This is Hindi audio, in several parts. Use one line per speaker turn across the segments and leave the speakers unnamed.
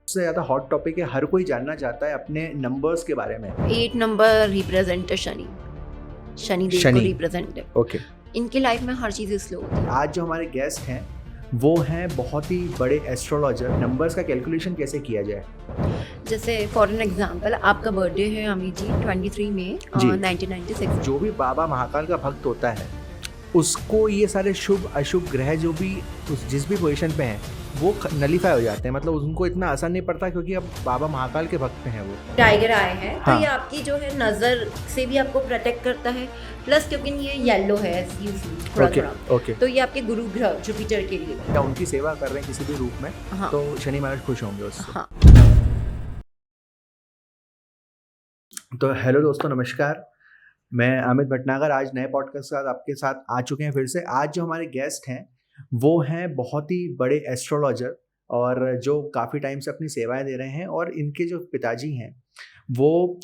सबसे ज़्यादा हॉट टॉपिक है, हर कोई जानना चाहता है अपने नंबर्स के बारे में।
8 नंबर रिप्रेजेंट शनि देव
शनि।
को रिप्रेजेंट।
ओके,
इनकी लाइफ में हर चीज़ स्लो होती है।
आज जो हमारे गेस्ट हैं वो हैं बहुत ही बड़े एस्ट्रोलॉजर। नंबर्स का कैलकुलेशन कैसे किया जाए?
जैसे फॉर एन एग्जांपल आपका बर्थडे है अमित जी 23 मई
जी।
1996।
जो भी बाबा महाकाल का भक्त होता है उसको ये सारे शुभ अशुभ ग्रह जो भी जिस भी पोजीशन पे हैं वो नलीफाई हो जाते हैं, मतलब उनको इतना असर नहीं पड़ता क्योंकि अब बाबा महाकाल के भक्त हैं वो।
टाइगर आए हैं
हाँ।
तो ये आपकी जो है नज़र से भी आपको प्रोटेक्ट करता है, प्लस क्योंकि ये येलो है थोड़ा
ओके
थोड़ा,
ओके,
तो ये आपके गुरु ग्रह जुपिटर के लिए।
या उनकी सेवा कर रहे हैं किसी भी रूप में
हाँ
तो शनि महाराज खुश होंगे उससे।
हाँ।
तो हेलो दोस्तों, नमस्कार। मैं अमित भटनागर आज नए पॉडकास्ट के साथ आपके साथ आ चुके हैं फिर से। आज जो हमारे गेस्ट हैं वो हैं बहुत ही बड़े एस्ट्रोलॉजर और जो काफ़ी टाइम से अपनी सेवाएं दे रहे हैं, और इनके जो पिताजी हैं वो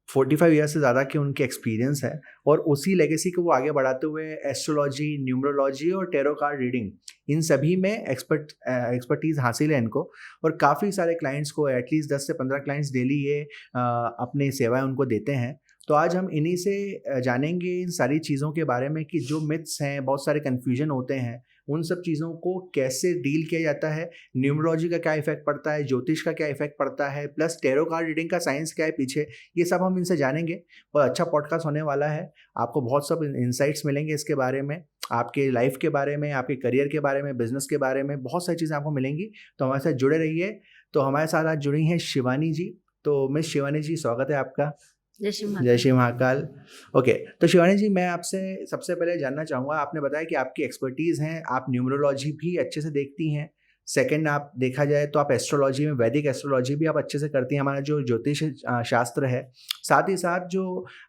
45 ईयर से ज़्यादा के उनके एक्सपीरियंस है और उसी लेगेसी को वो आगे बढ़ाते हुए एस्ट्रोलॉजी, न्यूमरोलॉजी और टेरो कार्ड रीडिंग इन सभी में एक्सपर्टीज़ हासिल है इनको, और काफ़ी सारे क्लाइंट्स को एटलीस्ट 10 से 15 क्लाइंट्स डेली ये अपनी सेवाएं उनको देते हैं। तो आज हम इन्हीं से जानेंगे इन सारी चीज़ों के बारे में कि जो मिथ्स हैं, बहुत सारे कन्फ्यूजन होते हैं, उन सब चीज़ों को कैसे डील किया जाता है, न्यूमरोलॉजी का क्या इफेक्ट पड़ता है, ज्योतिष का क्या इफेक्ट पड़ता है, प्लस टेरो कार्ड रीडिंग का साइंस क्या है पीछे, ये सब हम इनसे जानेंगे। और अच्छा पॉडकास्ट होने वाला है, आपको बहुत सब इंसाइट्स मिलेंगे इसके बारे में, आपके लाइफ के बारे में, आपके करियर के बारे में, बिजनेस के बारे में, बहुत सारी चीज़ें आपको मिलेंगी। तो हमारे साथ जुड़े रहिए। तो हमारे साथ आज जुड़ी हैं शिवानी जी। तो मिस शिवानी जी, स्वागत है आपका।
जय
श्री महाकाल। ओके, तो शिवानी जी, मैं आपसे सबसे पहले जानना चाहूँगा, आपने बताया कि आपकी एक्सपर्टीज़ हैं, आप न्यूमरोलॉजी भी अच्छे से देखती हैं। सेकंड, आप देखा जाए तो आप एस्ट्रोलॉजी में वैदिक एस्ट्रोलॉजी भी आप अच्छे से करती हैं, हमारा जो ज्योतिष शास्त्र है। साथ ही साथ जो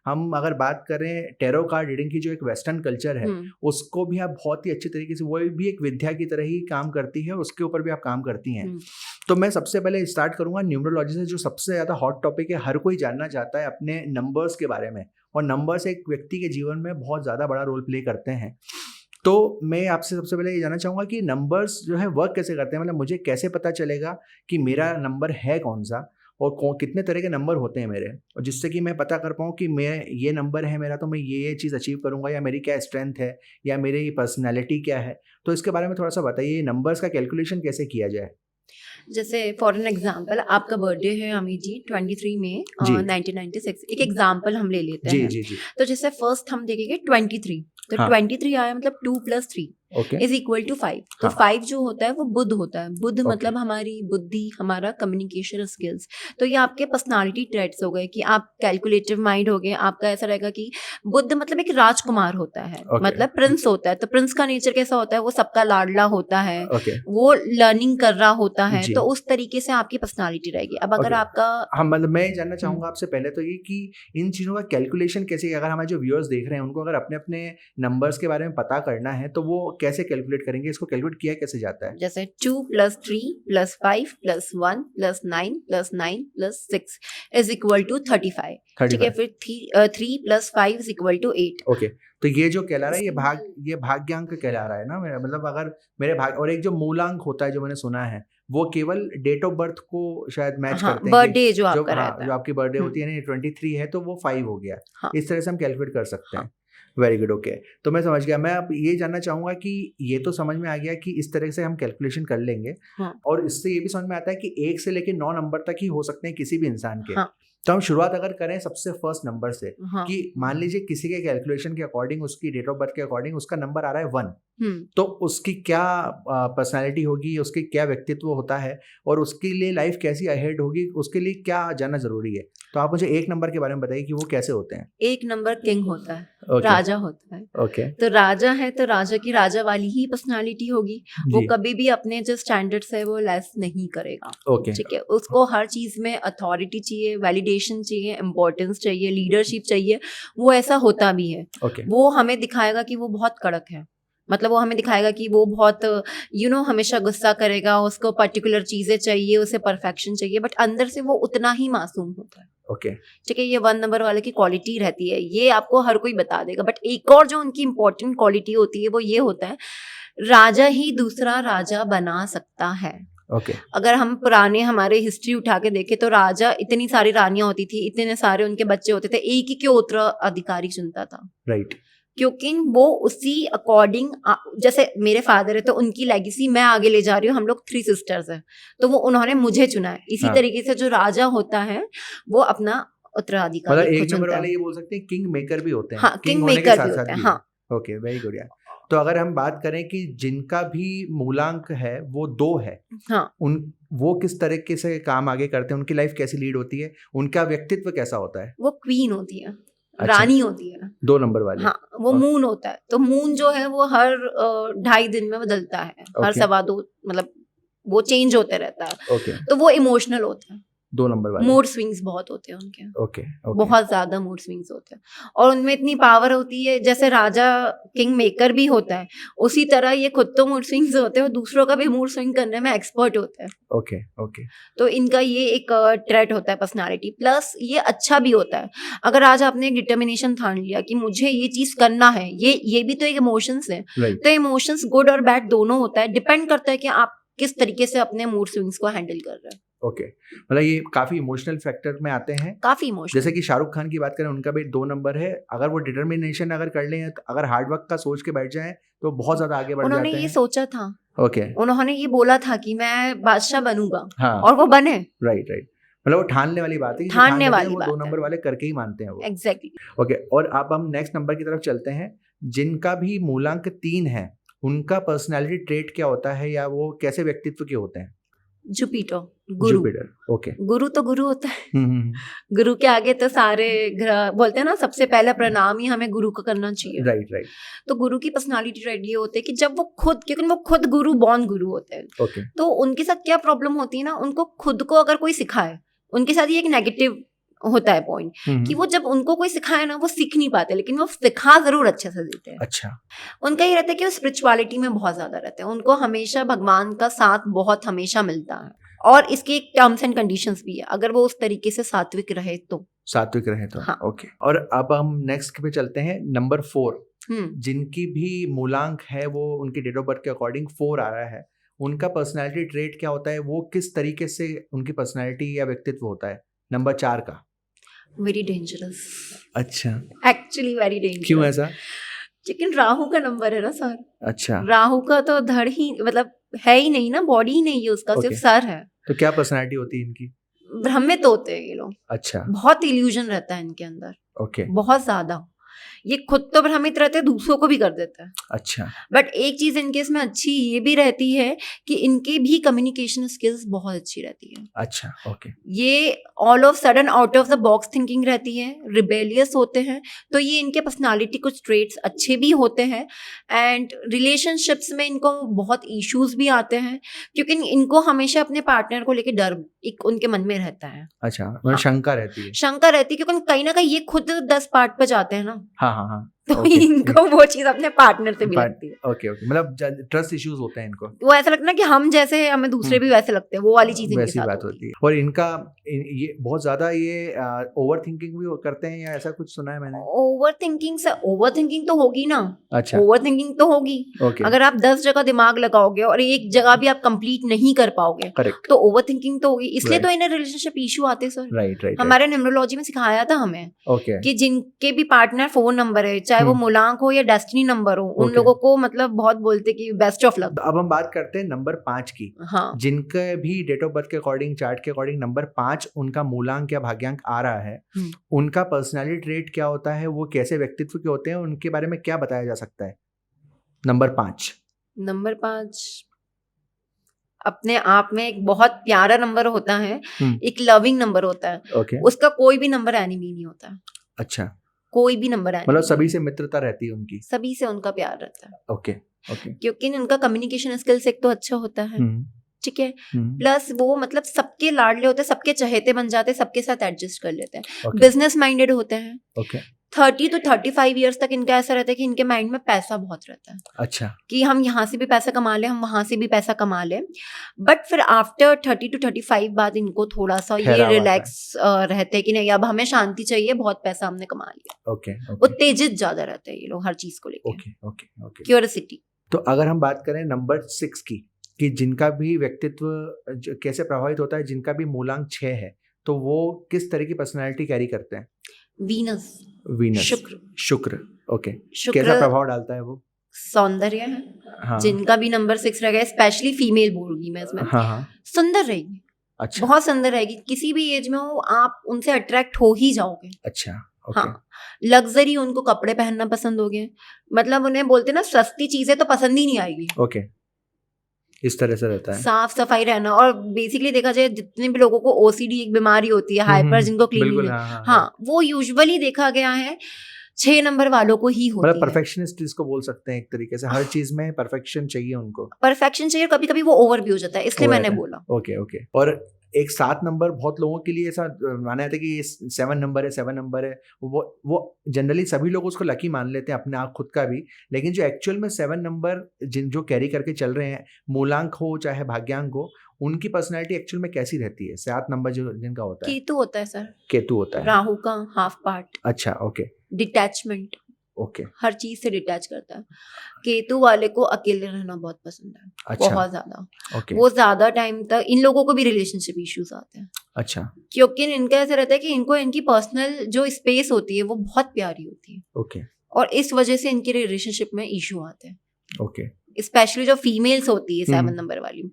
हम अगर बात करें टेरो कार्ड रीडिंग की, जो एक वेस्टर्न कल्चर है उसको भी आप बहुत ही अच्छी तरीके से, वो भी एक विद्या की तरह ही काम करती है, उसके ऊपर भी आप काम करती हैं। तो मैं सबसे पहले स्टार्ट करूंगा न्यूमरोलॉजी से, जो सबसे ज़्यादा हॉट टॉपिक है, हर कोई जानना चाहता है अपने नंबर्स के बारे में, और नंबर्स एक व्यक्ति के जीवन में बहुत ज़्यादा बड़ा रोल प्ले करते हैं। तो मैं आपसे सबसे पहले ये जानना चाहूँगा कि नंबर्स जो है वर्क कैसे करते हैं, मतलब मुझे कैसे पता चलेगा कि मेरा नंबर है कौन सा, और कितने तरह के नंबर होते हैं मेरे, और जिससे कि मैं पता कर पाऊँ कि मैं ये नंबर है मेरा तो मैं ये चीज़ अचीव करूँगा, या मेरी क्या स्ट्रेंथ है, या मेरी पर्सनैलिटी क्या है। तो इसके बारे में थोड़ा सा बताइए, नंबर्स का कैलकुलेशन कैसे किया जाए?
जैसे फॉर एन एग्जांपल आपका बर्थडे है अमित जी 23 मई
जी।
1996। एक एग्जांपल हम ले लेते
जी
हैं।
जी जी।
तो जैसे फर्स्ट हम देखेंगे 23, तो
हाँ।
23 आया मतलब 2 + 3
ओके,
इज इक्वल टू 5। तो
हाँ।
5 जो होता है वो बुध होता है। बुध
ओके।
मतलब हमारी बुद्धि, हमारा कम्युनिकेशन स्किल्स। तो ये आपके पर्सनालिटी ट्रेट्स हो गए कि आप कैलकुलेटिव माइंड हो गए। आपका ऐसा रहेगा कि बुध मतलब एक राजकुमार होता है,
ओके।
मतलब प्रिंस होता है। तो प्रिंस का नेचर कैसा होता है, वो सबका लाडला होता है,
ओके,
वो लर्निंग कर रहा होता है।
जी।
तो उस तरीके से आपकी पर्सनालिटी रहेगी। अब अगर
ओके।
आपका
हाँ, मतलब मैं जानना चाहूँगा आपसे पहले तो ये कि इन चीज़ों का कैलकुलेशन कैसे, अगर हमारे जो व्यूअर्स देख रहे हैं उनको अगर अपने अपने नंबर्स के बारे में पता करना है तो वो कैसे कैलकुलेट करेंगे, इसको कैलकुलेट किया कैसे जाता है?
जैसे 2 + 3 + 5 + 1 + 9 + 9 + 6 इज इक्वल टू 35। ठीक है,
35।
फिर 3 + 5 इज इक्वल टू 8।
ओके, तो ये जो कहला रहा है ये भाग्यांक कहला रहा है ना मेरा, मतलब अगर मेरे भाग, और एक जो मूलांक होता है जो मैंने सुना है वो केवल डेट ऑफ बर्थ को शायद मैच
हाँ,
करते हैं
बर्थडे जो
जो
आपका
हाँ,
रहता
जो
है।
आपकी बर्थडे होती है ना 23 है तो वो 5 हो गया।
हाँ।
इस तरह से हम कैलकुलेट कर सकते हैं। Very good, okay. तो मैं समझ गया। मैं अब ये जानना चाहूँगा कि ये तो समझ में आ गया कि इस तरह से हम कैलकुलेशन कर लेंगे,
हाँ।
और इससे ये भी समझ में आता है कि 1 से लेकर 9 नंबर तक ही हो सकते हैं किसी भी इंसान के।
हाँ।
तो हम शुरुआत अगर करें सबसे फर्स्ट नंबर से,
हाँ।
कि मान लीजिए किसी के कैलकुलेशन के अकॉर्डिंग, उसकी डेट ऑफ बर्थ के अकॉर्डिंग उसका नंबर आ रहा है 1, तो उसकी क्या पर्सनालिटी होगी, उसकी क्या व्यक्तित्व होता है, और उसके लिए लाइफ कैसी अहेड होगी, उसके लिए क्या जानना जरूरी है। तो आप मुझे 1 नंबर के बारे में बताइए कि वो कैसे होते हैं।
1 नंबर किंग होता है,
ओके।
राजा होता है।
ओके,
तो राजा है तो राजा की राजा वाली ही पर्सनालिटी होगी। वो
जी।
कभी भी अपने जो स्टैंडर्ड्स है वो लेस नहीं करेगा।
ओके,
ठीक है, उसको हर चीज में अथॉरिटी चाहिए, वैलिडेशन चाहिए, इम्पोर्टेंस चाहिए, लीडरशिप चाहिए। वो ऐसा होता भी है।
ओके,
वो हमें दिखाएगा कि वो बहुत कड़क है, मतलब वो हमें दिखाएगा कि वो बहुत हमेशा गुस्सा करेगा, उसको पर्टिकुलर चीजें चाहिए, उसे परफेक्शन चाहिए, बट अंदर से वो उतना ही मासूम होता है।
ओके,
ठीक है, ये 1 नंबर वाले की क्वालिटी रहती है, ये आपको हर कोई बता देगा। बट एक और जो उनकी इंपॉर्टेंट क्वालिटी होती है वो ये होता है, राजा ही दूसरा राजा बना सकता है।
ओके
अगर हम पुराने हमारे हिस्ट्री उठा के देखें तो राजा, इतनी सारी रानियां होती थी, इतने सारे उनके बच्चे होते थे, एक ही क्यों उत्तराधिकारी चुनता था?
राइट
क्योंकि वो उसी अकॉर्डिंग, जैसे मेरे फादर है तो उनकी लेगेसी मैं आगे ले जा रही हूँ, हम लोग 3 सिस्टर्स हैं, तो वो उन्होंने मुझे चुना है। इसी
हाँ।
तरीके से जो राजा होता है वो अपना उत्तराधिकारी
मतलब
खुद
एक नंबर
चुनता
वाले
है।
ये बोल सकते हैं किंग मेकर भी होते हैं,
हाँ,
किंग
किंग
होने के
मेकर भी
साथ
होते
साथ
हैं।
भी।
हाँ,
ओके, वेरी गुड यार। तो अगर हम बात करें कि जिनका भी मूलांक है वो 2 है,
हाँ,
वो किस तरीके से काम आगे करते हैं, उनकी लाइफ कैसी लीड होती है, उनका व्यक्तित्व कैसा होता है?
वो क्वीन होती है,
अच्छा।
रानी होती है।
2 नंबर वाले।
हाँ, वो
और-
मून होता है, तो मून जो है वो हर 2.5 दिन में बदलता है, हर
ओके।
2.25, मतलब वो चेंज होते रहता है।
ओके,
तो वो इमोशनल होता है,
2 नंबर वाले।
मूड स्विंग्स बहुत होते हैं उनके,
ओके ओके।
बहुत ज्यादा मूड स्विंग्स होते हैं, और उनमें इतनी पावर होती है। जैसे राजा किंग मेकर भी होता है, उसी तरह ये खुद तो मूड स्विंग्स होते हैं और दूसरों का भी मूड स्विंग करने में एक्सपर्ट होते हैं।
Okay okay.
तो इनका ये एक ट्रेट होता है, पर्सनालिटी, प्लस ये अच्छा भी होता है। अगर आज आपने एक डिटर्मिनेशन ठान लिया कि मुझे ये चीज करना है, ये भी तो एक इमोशंस है।
राइट।
तो इमोशंस गुड और बैड दोनों होता है, डिपेंड करता है कि आप किस तरीके से अपने मूड स्विंग्स को हैंडल कर रहे हैं।
ओके, मतलब ये काफी इमोशनल फैक्टर में आते हैं।
काफी इमोशनल।
जैसे कि शाहरुख खान की बात करें, उनका भी 2 नंबर है। अगर वो डिटर्मिनेशन अगर कर लें, अगर हार्डवर्क का सोच के बैठ जाएं, तो बहुत ज्यादा आगे बढ़
उन्होंने
जाते
ये
हैं।
सोचा था,
ओके।
उन्होंने ये बोला था कि मैं बादशाह बनूंगा,
हाँ,
और वो बने।
Right right. मतलब वो ठानने वाली बात है कि जो
ठानने
ठान लेते हैं,
वाली
वो
बात
2
है।
नंबर वाले करके ही मानते हैं वो।
एग्जैक्टली।
ओके, और अब हम नेक्स्ट नंबर की तरफ चलते हैं। जिनका भी मूलांक 3 है, उनका पर्सनैलिटी ट्रेट क्या होता है, या वो कैसे व्यक्तित्व के होते हैं?
जुपिटर, गुरु।
जुपिटर। ओके।
गुरु तो गुरु होता है। गुरु के आगे तो सारे ग्रह, बोलते हैं ना, सबसे पहला प्रणाम ही हमें गुरु को करना चाहिए।
Right right.
तो गुरु की पर्सनालिटी ट्रेट ये होते हैं कि जब वो खुद, क्योंकि वो खुद गुरु बॉर्न गुरु होते हैं,
ओके।
तो उनके साथ क्या प्रॉब्लम होती है ना, उनको खुद को अगर कोई सिखाए, उनके साथ ये एक नेगेटिव होता है पॉइंट, कि वो जब उनको कोई सिखाए ना, वो सीख नहीं पाते, लेकिन वो सिखा जरूर अच्छे से देते हैं।
अच्छा।
उनका ये रहता है कि वो स्पिरिचुअलिटी में बहुत ज्यादा रहते हैं, उनको हमेशा भगवान का साथ बहुत हमेशा मिलता है, और इसके एक टर्म्स एंड कंडीशंस भी है, अगर वो उस तरीके से सात्विक रहे तो।
सात्विक रहे तो।
हाँ।
ओके, और अब हम नेक्स्ट पे चलते हैं, नंबर 4।
हम्म
जिनकी भी मूलांक है वो उनकी डेट ऑफ बर्थ के अकॉर्डिंग 4 आ रहा है, उनका पर्सनैलिटी ट्रेट क्या होता है, वो किस तरीके से उनकी पर्सनैलिटी या व्यक्तित्व होता है नंबर 4 का?
वेरी डेंजरस,
अच्छा,
एक्चुअली वेरी डेंजरस।
क्यों ऐसा?
लेकिन राहु का नंबर है ना सर,
अच्छा,
राहु का तो धड़ ही, मतलब है ही नहीं ना, बॉडी ही नहीं है उसका, सिर्फ
Okay.
सर है।
तो क्या पर्सनैलिटी होती है इनकी?
भ्रमित होते हैं ये लोग,
अच्छा,
बहुत इल्यूजन रहता है इनके अंदर,
ओके,
बहुत ज्यादा। ये खुद तो भ्रमित रहते हैं, दूसरों को भी कर देते हैं।
अच्छा,
बट एक चीज इनके इसमें अच्छी ये भी रहती है कि इनकी भी कम्युनिकेशन स्किल्स बहुत अच्छी रहती है।
अच्छा, ओके,
ये all of sudden out of the box thinking रहती है, रिबेलियस होते हैं, तो ये इनके पर्सनालिटी कुछ ट्रेट्स अच्छे भी होते हैं। एंड रिलेशनशिप्स में इनको बहुत इश्यूज भी आते हैं, क्योंकि इनको हमेशा अपने पार्टनर को लेके डर एक उनके मन में रहता है,
अच्छा, मतलब
हाँ।
शंका रहती है।
शंका रहती है, क्योंकि कहीं ना कहीं ये खुद 10 पार्ट पे जाते हैं ना,
हाँ हाँ हाँ,
तो
ओके,
इनको वो चीज अपने पार्टनर से भी
Part-
लगती है।
ओके ओके, मतलब ट्रस्ट इश्यूज होते हैं इनको,
वो ऐसा लगता है ना कि हम जैसे हैं, हमें दूसरे भी वैसे लगते हैं, वो वाली चीज इनके
वैसी
साथ
बात होती है। और इनका ये बहुत ज्यादा ये ओवर थिंकिंग भी करते हैं, या ऐसा कुछ सुना है मैंने?
ओवर थिंकिंग तो होगी ना,
अच्छा,
ओवर थिंकिंग तो होगी।
ओके,
अगर आप 10 जगह दिमाग लगाओगे और एक जगह भी आप कंप्लीट नहीं कर पाओगे,
करेक्ट,
तो ओवर थिंकिंग तो होगी। इसलिए
Right.
तो इन्हें रिलेशनशिप इशू आते हैं सर।
राइट राइट,
हमारे न्यूमरोलॉजी में सिखाया था हमें
ओके,
कि जिनके भी पार्टनर 4 नंबर है, चाहे वो मूलांक हो या डेस्टिनी नंबर हो, उन
Okay.
लोगों को मतलब बहुत बोलते कि बेस्ट ऑफ लक।
अब हम बात करते हैं नंबर 5 की।
हाँ,
जिनके भी डेट ऑफ बर्थ के अकॉर्डिंग, चार्ट के अकॉर्डिंग नंबर 5 उनका मूलांक या भाग्यांक आ रहा है, उनका पर्सनैलिटी ट्रेट क्या होता है, वो कैसे व्यक्तित्व के होते हैं, उनके बारे में क्या बताया जा सकता है? नंबर 5
अपने आप में एक बहुत प्यारा नंबर होता है, एक लविंग नंबर होता है,
ओके,
उसका कोई भी नंबर एनिमी नहीं होता है,
अच्छा,
कोई भी नंबर एनिमी,
मतलब सभी से मित्रता रहती है उनकी,
सभी से उनका प्यार रहता है,
ओके ओके,
क्योंकि उनका कम्युनिकेशन स्किल्स एक तो अच्छा होता है, ठीक है, प्लस वो मतलब सबके लाडले होते हैं, सबके चहेते बन जाते हैं, सबके साथ एडजस्ट कर लेते हैं, बिजनेस माइंडेड होते हैं।
ओके,
30 to 35 ईयर्स तक इनका ऐसा रहता है कि इनके माइंड में पैसा बहुत रहता है,
अच्छा,
कि हम यहाँ से भी पैसा कमा लें, हम वहां से भी पैसा कमा लें। बट फिर आफ्टर 30 to 35 बाद इनको थोड़ा सा ये
ठहराव
रिलैक्स रहते हैं कि नहीं, अब हमें शांति चाहिए, बहुत पैसा हमने कमा लिया।
ओके
उत्तेजित ज्यादा रहते हैं ये लोग हर चीज को लेके,
ओके ओके ओके।
क्यूरियोसिटी।
तो अगर हम बात करें नंबर 6 की, कि जिनका भी व्यक्तित्व कैसे प्रभावित होता है, जिनका भी मूलांक 6 है तो वो किस तरह की पर्सनालिटी कैरी करते हैं?
वीनस,
शुक्र। ओके,
शुक्र
कैसा प्रभाव डालता है वो?
सौंदर्य है।
हाँ
जिनका भी नंबर 6 रहेगा, स्पेशली फीमेल बोलूंगी मैं इसमें,
हाँ,
सुंदर रहेगी।
अच्छा
बहुत सुंदर रहेगी, किसी भी एज में हो आप उनसे अट्रैक्ट हो ही जाओगे।
अच्छा, ओके।
हाँ, लग्जरी, उनको कपड़े पहनना पसंद हो गए, मतलब उन्हें बोलते ना सस्ती चीजें तो पसंद ही नहीं आएगी।
ओके, इस तरह से रहता है।
साफ सफाई रहना, और बेसिकली देखा जाए जितने भी लोगों को ओसीडी एक बीमारी होती है, हाइपर जिनको
बिल्कुल,
क्लीनिंग, हाँ वो यूजुअली देखा गया है 6 नंबर वालों को ही होती
मतलब
है।
परफेक्शनिस्ट इसको बोल सकते हैं एक तरीके से, हर चीज में परफेक्शन चाहिए उनको।
परफेक्शन चाहिए, कभी कभी वो ओवर भी हो जाता है, इसलिए मैंने बोला।
Okay okay. और एक 7 नंबर बहुत लोगों के लिए ऐसा माना जाता है कि ये 7 नंबर है, 7 नंबर है, वो जनरली सभी लोग उसको लकी मान लेते हैं अपने आप खुद का भी, लेकिन जो एक्चुअल में 7 नंबर जो कैरी करके चल रहे हैं, मूलांक हो चाहे भाग्यांक हो, उनकी पर्सनैलिटी एक्चुअल में कैसी रहती है? 7 नंबर जो जिनका होता है,
केतु होता है सर,
केतु होता है,
राहु का हाफ पार्ट।
अच्छा ओके,
डिटैचमेंट,
ओके,
हर चीज से डिटैच करता है। केतु वाले को अकेले रहना बहुत पसंद है,
अच्छा,
बहुत ज्यादा।
ओके,
वो ज्यादा टाइम तक, इन लोगों को भी रिलेशनशिप इश्यूज आते हैं,
अच्छा,
क्योंकि इनका ऐसा रहता है कि इनको इनकी पर्सनल जो स्पेस होती है वो बहुत प्यारी होती है,
ओके,
और इस वजह से इनके रिलेशनशिप में इशू आते हैं।
ओके,
स्पेशली जो फीमेल्स होती है 7 नंबर वाली,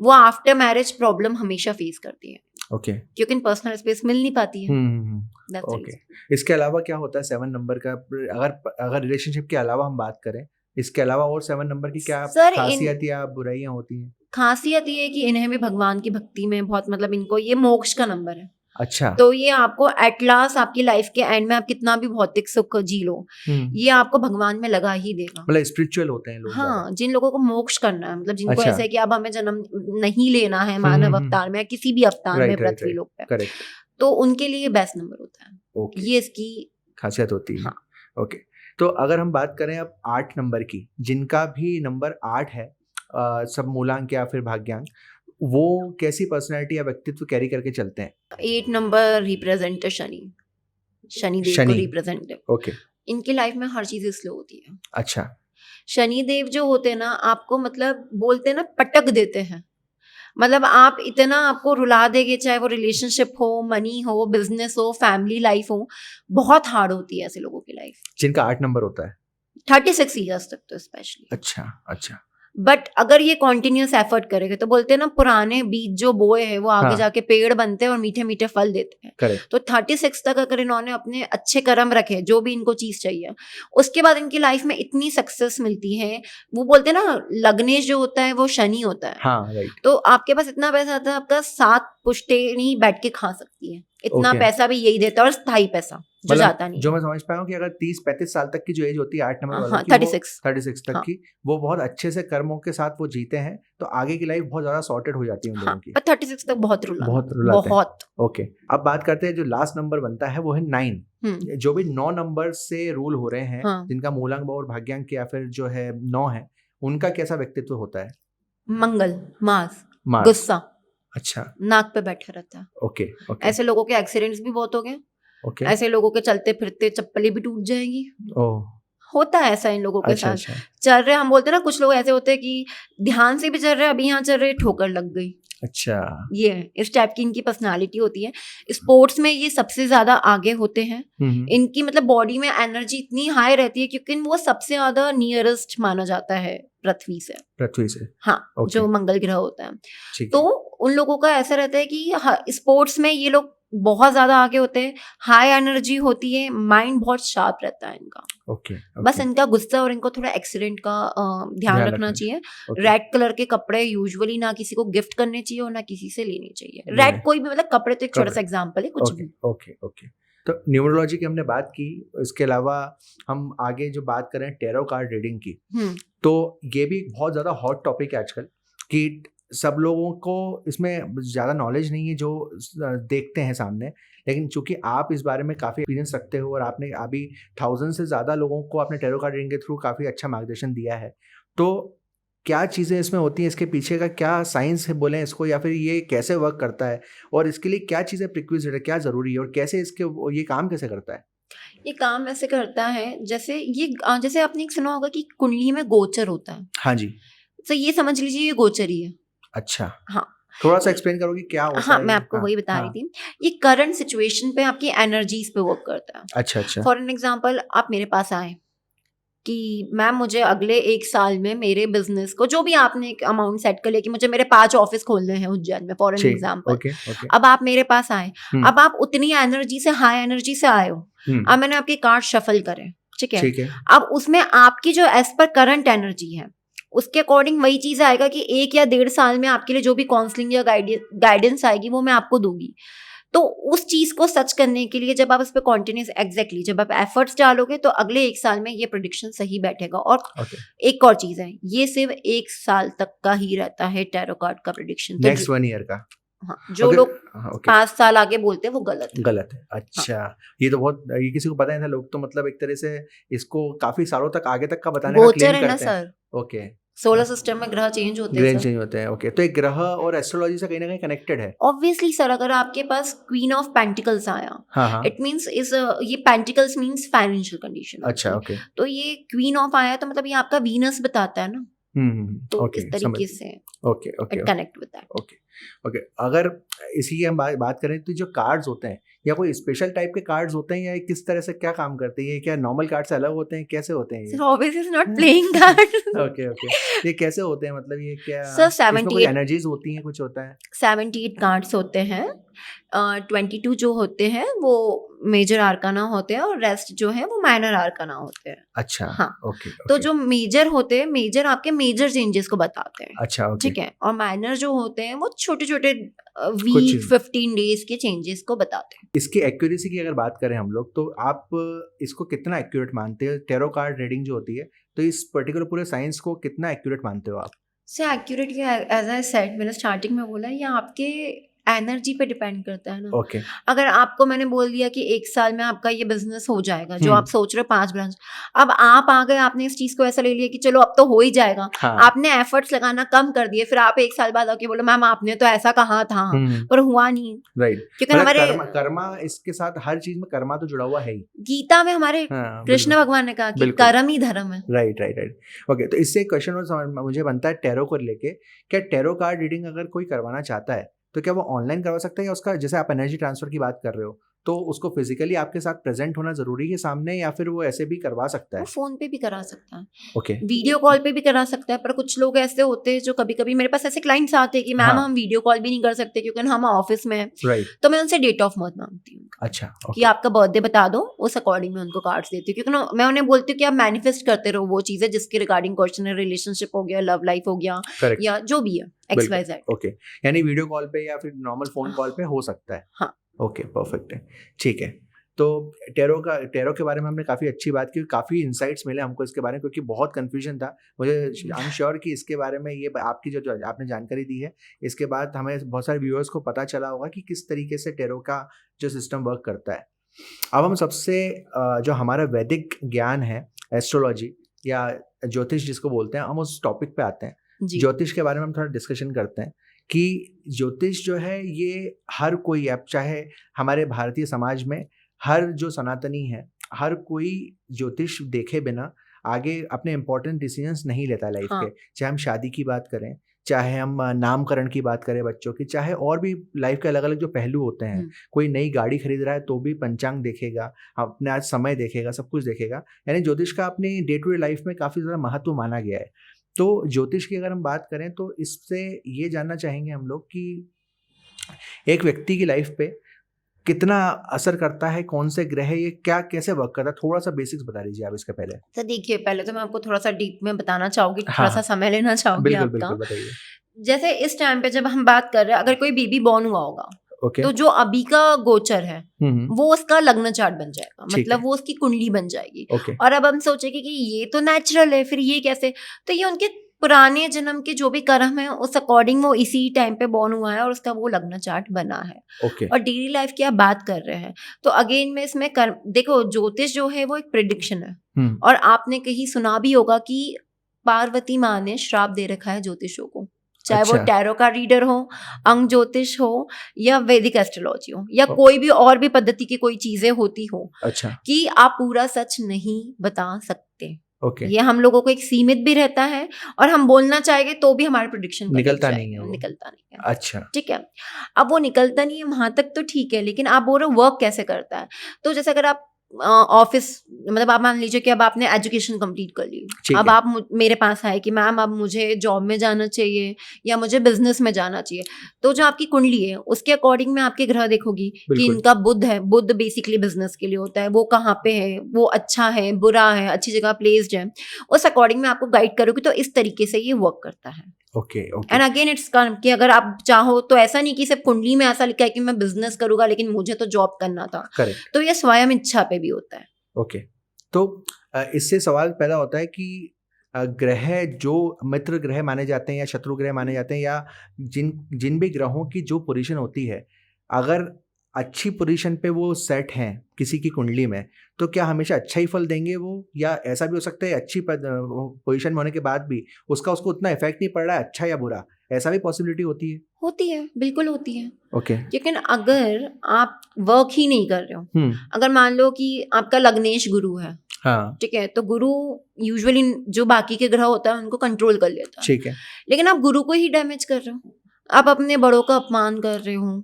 वो आफ्टर मैरिज प्रॉब्लम हमेशा फेस करती है,
ओके,
क्योंकि इन पर्सनल स्पेस मिल नहीं पाती है। That's the
okay.
reason.
इसके अलावा क्या होता है 7 नंबर का? अगर रिलेशनशिप के अलावा हम बात करें, इसके अलावा और 7 नंबर की क्या
सर,
खासियत या बुराइयां होती हैं?
खासियत ये है कि इन्हें भी भगवान की भक्ति में बहुत, मतलब इनको ये मोक्ष का नंबर है।
अच्छा,
तो ये आपको एट लास्ट आपकी लाइफ के एंड में आप कितना भी भौतिक सुख जी लो, ये आपको भगवान में लगा ही देगा।
मतलब स्पिरिचुअल होते हैं लोग।
हाँ, जिन लोगों को मोक्ष करना है, मतलब जिनको
अच्छा,
ऐसा है कि अब हमें जन्म नहीं लेना है मानव अवतार में या किसी भी अवतार में पृथ्वी लोक पे,
करेक्ट,
तो उनके लिए बेस्ट नंबर होता है।
ओके,
ये इसकी
खासियत होती है।
हाँ।
ओके, तो अगर हम बात करें अब 8 नंबर की, जिनका भी नंबर 8 है, सब मूलांक या फिर भाग्यांक, वो कैसी पर्सनैलिटी या व्यक्तित्व कैरी करके चलते हैं?
8 नंबर रिप्रेजेंट शनि देव को रिप्रेजेंट।
ओके,
इनकी लाइफ में हर चीज स्लो होती है।
अच्छा,
शनि देव जो होते हैं ना, आपको मतलब बोलते हैं ना पटक देते हैं, मतलब आप इतना आपको रुला देंगे, चाहे वो रिलेशनशिप हो, मनी हो, बिजनेस हो, फैमिली लाइफ हो, बहुत हार्ड होती है ऐसे लोगों की लाइफ।
जिनका 8 नंबर होता है
36 ईयर्स तक तो स्पेशली।
अच्छा अच्छा,
बट अगर ये कॉन्टिन्यूस एफर्ट करेंगे तो बोलते हैं ना, पुराने बीज जो बोए हैं वो आगे जाके पेड़ बनते हैं और मीठे मीठे फल देते हैं।
करेक्ट,
तो 36 तक अगर इन्होंने अपने अच्छे कर्म रखे, जो भी इनको चीज चाहिए, उसके बाद इनकी लाइफ में इतनी सक्सेस मिलती है। वो बोलते हैं ना, लग्नेश जो होता है वो शनि होता है।
हाँ राइट।
तो आपके पास इतना पैसा आता है, आपका 7 पुश्तैनी बैठ के खा सकती है, इतना पैसा भी यही देता है, और स्थायी पैसा जो जाता नहीं।
जो मैं समझ पाया हूँ कि अगर 30-35 साल तक की जो एज होती है 8 नंबर वालों की, 36 तक की, वो बहुत अच्छे से कर्मों के साथ वो जीते हैं, तो आगे की लाइफ बहुत ज्यादा सॉर्टेड हो जाती है उन लोगों की।
36 तक बहुत रुलाते
बहुत। ओके, अब बात करते हैं जो लास्ट नंबर बनता है वो है 9। जो भी 9 नंबर से रूल हो रहे हैं, जिनका मूलांक और भाग्यांक या फिर जो है 9 है, उनका कैसा व्यक्तित्व होता है?
मंगल, मार्स, गुस्सा,
अच्छा,
नाक पे बैठा रहता है।
ओके,
ऐसे लोगों के एक्सीडेंट्स भी बहुत हो गए।
ओके,
ऐसे लोगों के चलते फिरते चप्पलें भी टूट जाएंगी। होता है ऐसा इन लोगों के साथ। चल रहे, हम बोलते हैं ना, कुछ लोग ऐसे होते हैं कि ध्यान से भी चल रहे, अभी यहाँ चल रहे, ठोकर लग गई।
अच्छा,
ये इस टाइप की इनकी पर्सनालिटी होती है। स्पोर्ट्स में ये सबसे ज्यादा आगे होते हैं। इनकी मतलब बॉडी में एनर्जी इतनी हाई रहती है, क्योंकि वो सबसे ज्यादा नियरेस्ट माना जाता है पृथ्वी से। हाँ, जो मंगल ग्रह होता है। तो उन लोगों का ऐसा रहता है कि स्पोर्ट्स में ये लोग बहुत ज्यादा आगे होते हैं, हाई एनर्जी होती है, माइंड बहुत शार्प रहता है इनका।
ओके,
बस इनका गुस्सा और इनको थोड़ा एक्सीडेंट का ध्यान रखना चाहिए। रेड कलर के कपड़े यूजुअली ना किसी को गिफ्ट करने चाहिए और ना किसी से लेने चाहिए। रेड कोई भी, मतलब कपड़े तो एक छोटा सा एग्जांपल है, कुछ भी।
ओके। तो न्यूमरोलॉजी की हमने बात की, इसके अलावा हम आगे जो बात करें टैरो कार्ड रीडिंग की, तो ये भी बहुत ज्यादा हॉट टॉपिक है आजकल, कि सब लोगों को इसमें ज़्यादा नॉलेज नहीं है जो देखते हैं सामने, लेकिन चूंकि आप इस बारे में काफ़ी एक्सपीरियंस रखते हो और आपने अभी 1000 से ज़्यादा लोगों को अपने टैरो कार्ड रीडिंग के थ्रू काफ़ी अच्छा मार्गदर्शन दिया है, तो क्या चीज़ें इसमें होती हैं, इसके पीछे का क्या साइंस है बोलें इसको, या फिर ये कैसे वर्क करता है, और इसके लिए क्या चीज़ें प्रिक्विजिट है, क्या ज़रूरी है, और कैसे ये काम कैसे करता है?
ये काम ऐसे करता है जैसे आपने एक सुना होगा कि कुंडली में गोचर होता है।
हाँ जी।
तो ये समझ लीजिए ये गोचरी है।
अच्छा,
हाँ,
थोड़ा सा एक्सप्लेन करोगे क्या होता
हाँ,
है
मैं
ये?
आपको
हाँ,
वही बता रही
हाँ,
थी। ये करंट सिचुएशन पे आपकी एनर्जीज पे वर्क करता है।
अच्छा, अच्छा,
फॉर एन एग्जाम्पल, आप मेरे पास आए कि मैम मुझे अगले 1 साल में मेरे बिजनेस को, जो भी आपने एक अमाउंट सेट कर लिया कि मुझे मेरे 5 ऑफिस खोलने हैं उज्जैन में, फॉर एन
ठीक,
एग्जाम्पल।
ओके, ओके,
अब आप मेरे पास आए,
हुँ,
अब आप उतनी एनर्जी से, हाई एनर्जी से आए हो।
हुँ,
अब मैंने आपके कार्ड शफल करे, ठीक है।
ठीक है,
अब उसमें आपकी जो एज पर करंट एनर्जी है उसके अकॉर्डिंग वही चीज आएगा कि 1 या 1.5 साल में आपके लिए जो भी काउंसलिंग या गाइडेंस आएगी वो मैं आपको दूंगी। तो उस चीज को सच करने के लिए जब आप इस पे कॉन्टिन्यूस, एग्जैक्टली जब आप एफर्ट्स डालोगे तो अगले 1 साल में ये प्रेडिक्शन सही बैठेगा। और
ओके,
एक और चीज है, ये सिर्फ 1 साल तक का ही रहता है टैरो कार्ड का प्रेडिक्शन। तो
नेक्स्ट 1 ईयर का,
हाँ, जो
ओके,
लोग
हाँ, ओके,
5 साल आगे बोलते हैं वो गलत है।
गलत है,
हाँ,
अच्छा, ये तो बहुत, ये किसी को पता नहीं था, लोग तो मतलब एक तरह से इसको काफ़ी सालों तक आगे तक का बताने का
गोचर
क्लेम
है ना
करते हैं,
सर,
ओके,
सोलर सिस्टम में ग्रह चेंज होते हैं
ग्रेन
सर।
चेंज होते हैं, ओके, तो ये ग्रह और एस्ट्रोलॉजी से कहीं न कहीं कनेक्टेड है?
ऑब्वियसली सर, अगर आपके पास क्वीन ऑफ पेंटिकल्स आया,
हाँ, हाँ,
इट मीन्स इज, ये पेंटिकल्स मीन्स फाइनेंशियल कंडीशन
अच्छा,
होती है।
ओके,
तो ये क्वीन ऑफ आया तो मतलब ये आपका वीनस बताता है ना, तो
ओके,
इस
समझ
तरीके
गया,
से
okay, okay,
it
okay.
Connect with that.
Okay, okay. अगर इसी की हम बात करें तो जो कार्ड्स होते हैं, या कोई स्पेशल टाइप के कार्ड्स होते हैं, या ये किस तरह से क्या काम करते हैं? ये क्या नॉर्मल कार्ड से अलग होते हैं? कैसे होते हैं ये?
Sir obviously is not playing card.
Okay, okay. ये कैसे होते हैं, मतलब ये क्या,
सर
इसमें कोई
78
एनर्जीज़ होती हैं, कुछ होता है?
78 कार्ड्स होते हैं। 22 जो होते हैं वो मेजर आर्काना होते हैं और रेस्ट जो है वो माइनर आर्काना होते हैं।
अच्छा,
हाँ,
ओके,
तो
ओके।
जो मेजर होते हैं, मेजर आपके मेजर चेंजेस को बताते हैं,
अच्छा, ओके।
ठीक है। और माइनर जो होते हैं वो छोटे छोटे
कुछ
वीक 15 डेज के चेंजेस को बताते हैं।
इसकी एक्यूरेसी की अगर बात करें हम लोग, तो आप इसको कितना एक्यूरेट मानते हो? टैरो कार्ड रीडिंग जो होती है, तो इस पर्टिकुलर पूरे साइंस को कितना एक्यूरेट मानते हो आप?
से एक्यूरेट, एज आई सेड, मैंने स्टार्टिंग में बोला, ये आपके एनर्जी पे डिपेंड करता है ना।
ओके।
अगर आपको मैंने बोल दिया कि 1 साल में आपका ये बिजनेस हो जाएगा, जो
हुँ।
आप सोच रहे हो 5 ब्रांच, अब आप आ गए, आपने इस चीज को ऐसा ले लिया कि चलो अब तो हो ही जाएगा।
हाँ।
आपने एफर्ट्स लगाना कम कर दिए, फिर आप 1 साल बाद आके बोलो मैम आपने तो ऐसा कहा था,
हुँ,
पर हुआ नहीं।
राइट।
क्योंकि
मतलब
हमारे
कर्मा इसके साथ हर चीज़ में कर्मा तो जुड़ा हुआ है ही।
गीता में हमारे
हाँ,
कृष्ण
बिल्कुल,
भगवान ने कहा कि
बिल्कुल।
कर्म ही धर्म है।
Right, right, right. ओके, तो इससे एक क्वेश्चन और मुझे बनता है टैरो को लेके, क्या टैरो कार्ड रीडिंग अगर कोई करवाना चाहता है, तो क्या वो ऑनलाइन करवा सकता है, या उसका, जैसे आप एनर्जी ट्रांसफर की बात कर रहे हो, तो उसको फिजिकली आपके साथ प्रेजेंट होना ज़रूरी है सामने, या फिर वो ऐसे भी करवा सकता
वो
है?
फोन पे भी करा सकता है,
ओके,
वीडियो कॉल पे भी करा सकता है। पर कुछ लोग ऐसे होते हैं जो कभी कभी, मेरे पास ऐसे क्लाइंट्स आते हैं कि मैम
हाँ,
हम वीडियो कॉल भी नहीं कर सकते क्योंकि हम ऑफिस में हैं।
राइट,
तो मैं उनसे डेट ऑफ बर्थ मांगती हूँ
अच्छा,
कि
ओके,
आपका बर्थडे बता दो, उस अकॉर्डिंग मैं उनको कार्ड्स देती हूँ। क्योंकि मैं उन्हें बोलती हूँ कि आप मैनिफेस्ट करते रहो वो चीजें जिसके रिगार्डिंग क्वेश्चन है, रिलेशनशिप हो गया, लव लाइफ हो गया,
करेक्ट,
या जो भी है, एक्स वाई
बिल्कुल,
जेड।
ओके। यानी वीडियो कॉल पे या फिर नॉर्मल फ़ोन कॉल पे हो सकता है?
हाँ,
ओके, परफेक्ट है, ठीक है। तो टैरो के बारे में हमने काफ़ी अच्छी बात की, काफ़ी इनसाइट्स मिले हमको इसके बारे में, क्योंकि बहुत कन्फ्यूजन था। मुझे आई एम श्योर कि इसके बारे में, ये आपकी जो आपने जानकारी दी है, इसके बाद हमें बहुत सारे व्यूअर्स को पता चला होगा कि किस तरीके से टैरो का जो सिस्टम वर्क करता है। अब हम सबसे जो हमारा वैदिक ज्ञान है, एस्ट्रोलॉजी या ज्योतिष जिसको बोलते हैं, हम उस टॉपिक पे आते हैं।
जी,
ज्योतिष के बारे में हम थोड़ा डिस्कशन करते हैं कि ज्योतिष जो है, ये हर कोई, अब चाहे हमारे भारतीय समाज में हर जो सनातनी है, हर कोई ज्योतिष देखे बिना आगे अपने इम्पोर्टेंट डिसीजंस नहीं लेता लाइफ
हाँ,
के। चाहे हम शादी की बात करें, चाहे हम नामकरण की बात करें बच्चों की, चाहे और भी लाइफ के अलग अलग जो पहलू होते हैं। कोई नई गाड़ी खरीद रहा है तो भी पंचांग देखेगा, अपने आज समय देखेगा, सब कुछ देखेगा। यानी ज्योतिष का अपनी डे टू डे लाइफ में काफ़ी ज़्यादा महत्व माना गया है। तो ज्योतिष की अगर हम बात करें, तो इससे ये जानना चाहेंगे हम लोग कि एक व्यक्ति की लाइफ पे कितना असर करता है, कौन से ग्रह, ये क्या कैसे वर्क करता है, थोड़ा सा बेसिक्स बता दीजिए आप इसके पहले।
तो देखिए, पहले तो मैं आपको थोड़ा सा डीप में बताना चाहूंगी,
हाँ,
थोड़ा सा
हाँ,
समय लेना चाहूंगी
बिल्कुल,
आपका।
बिल्कुल, बताइए।
जैसे इस टाइम पे जब हम बात कर रहे हैं, अगर कोई बेबी बॉर्न हुआ होगा,
ओके,
तो जो अभी का गोचर है
हुँ,
वो उसका लग्न चार्ट बन जाएगा,
ठीक
मतलब
है,
वो उसकी कुंडली बन जाएगी।
ओके,
और अब हम सोचेंगे कि ये तो नेचुरल है, फिर ये कैसे? तो ये उनके पुराने जन्म के जो भी कर्म है उस अकॉर्डिंग वो इसी टाइम पे बॉर्न हुआ है और उसका वो लग्न चार्ट बना है।
ओके,
और डेली लाइफ की आप बात कर रहे हैं, तो अगेन में इसमें कर्म देखो, ज्योतिष जो है वो एक प्रिडिक्शन है।
हुँ,
और आपने कहीं सुना भी होगा कि पार्वती माँ ने श्राप दे रखा है ज्योतिषों को, चाहे वो
अच्छा,
टैरो का रीडर हो, अंग ज्योतिष हो, या वैदिक एस्ट्रोलॉजी हो, या
ओ
कोई भी और भी पद्धति की कोई चीजें होती हो,
अच्छा,
कि आप पूरा सच नहीं बता सकते।
ओके
ये हम लोगों को एक सीमित भी रहता है और हम बोलना चाहेंगे तो भी हमारे प्रेडिक्शन
निकलता नहीं है वो।
निकलता नहीं है।
अच्छा
ठीक है, अब वो निकलता नहीं है वहां तक तो ठीक है, लेकिन आप बोल रहे हो वर्क कैसे करता है। तो जैसे अगर आप ऑफिस मतलब आप मान लीजिए कि अब आपने एजुकेशन कंप्लीट कर ली,
ठीक
अब
है।
आप मेरे पास आए कि मैम अब मुझे जॉब में जाना चाहिए या मुझे बिजनेस में जाना चाहिए, तो जो आपकी कुंडली है उसके अकॉर्डिंग में आपके ग्रह देखोगी कि
बिल्कुल।
इनका बुध है, बुध बेसिकली बिजनेस के लिए होता है, वो कहाँ पे है, वो अच्छा है बुरा है, अच्छी जगह प्लेस्ड है, उस अकॉर्डिंग में आपको गाइड करोगी। तो इस तरीके से ये वर्क करता है।
Okay okay
and again it's कि अगर आप चाहो तो ऐसा नहीं कि सिर्फ कुंडली में ऐसा लिखा है कि मैं बिजनेस करूंगा लेकिन मुझे तो जॉब करना था,
करेक्ट।
तो ये स्वयं इच्छा पे भी होता है।
ओके तो इससे सवाल पैदा होता है कि ग्रह जो मित्र ग्रह माने जाते हैं या शत्रु ग्रह माने जाते हैं, या जिन जिन भी ग्रहों की जो पोजीशन होती है, अगर अच्छी पोजीशन पे वो सेट हैं किसी की कुंडली में, तो क्या हमेशा अच्छा ही फल देंगे वो, या ऐसा भी हो सकता है अच्छी पोजीशन में होने के बाद भी उसको उतना इफेक्ट नहीं पड़ रहा है, अच्छा या बुरा, ऐसा भी पॉसिबिलिटी होती है?
होती है, बिल्कुल होती है।
ओके
लेकिन अगर आप वर्क ही नहीं कर रहे हो, अगर मान लो कि आपका लग्नेश गुरु है,
हाँ
ठीक है, तो गुरु यूजुअली जो बाकी के ग्रह होता है उनको कंट्रोल कर लेता है।
ठीक है।
लेकिन आप गुरु को ही डैमेज कर रहे हो, आप अपने बड़ों का अपमान कर रहे हो,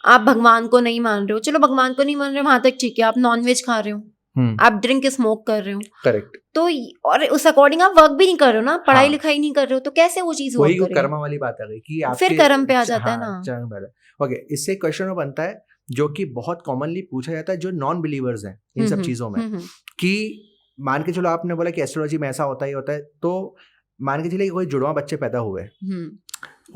आप भगवान को नहीं मान रहे हो। चलो भगवान को नहीं मान रहे हो वहां तक ठीक है, आप नॉनवेज खा रहे हो, आप ड्रिंक स्मोक कर रहे हो,
करेक्ट।
तो और उस अकॉर्डिंग आप वर्क भी नहीं कर रहे हो ना, पढ़ाई
हाँ।
लिखाई नहीं कर रहे हो, तो कैसे वो चीज वर्क
वही
करेगी?
कर्म वाली बात आ गई कि
फिर कर्म पे आ जाता है ना।
ओके, इससे क्वेश्चन बनता है जो कि बहुत कॉमनली पूछा जाता है जो नॉन बिलीवर्स हैं इन सब चीजों में, कि मान के चलो आपने बोला कि एस्ट्रोलॉजी में ऐसा होता ही होता है, तो मान के चलिए कोई जुड़वा बच्चे पैदा हुए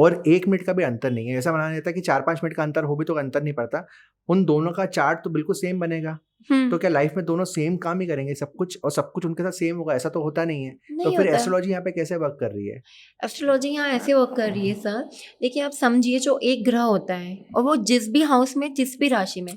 और 1 मिनट का भी अंतर नहीं है, ऐसा माना जाता है कि 4-5 मिनट का अंतर हो भी तो अंतर नहीं पड़ता, उन दोनों का चार्ट तो बिल्कुल सेम बनेगा, तो क्या लाइफ में दोनों सेम काम ही करेंगे सब कुछ, और सब कुछ उनके साथ सेम होगा? ऐसा तो होता नहीं है।
नहीं
तो फिर
होता।
एस्ट्रोलॉजी यहाँ पे कैसे वर्क कर रही है?
एस्ट्रोलॉजी यहाँ ऐसे वर्क कर रही है सर, देखिए आप समझिए जो एक ग्रह होता है और वो जिस भी हाउस में जिस भी राशि में,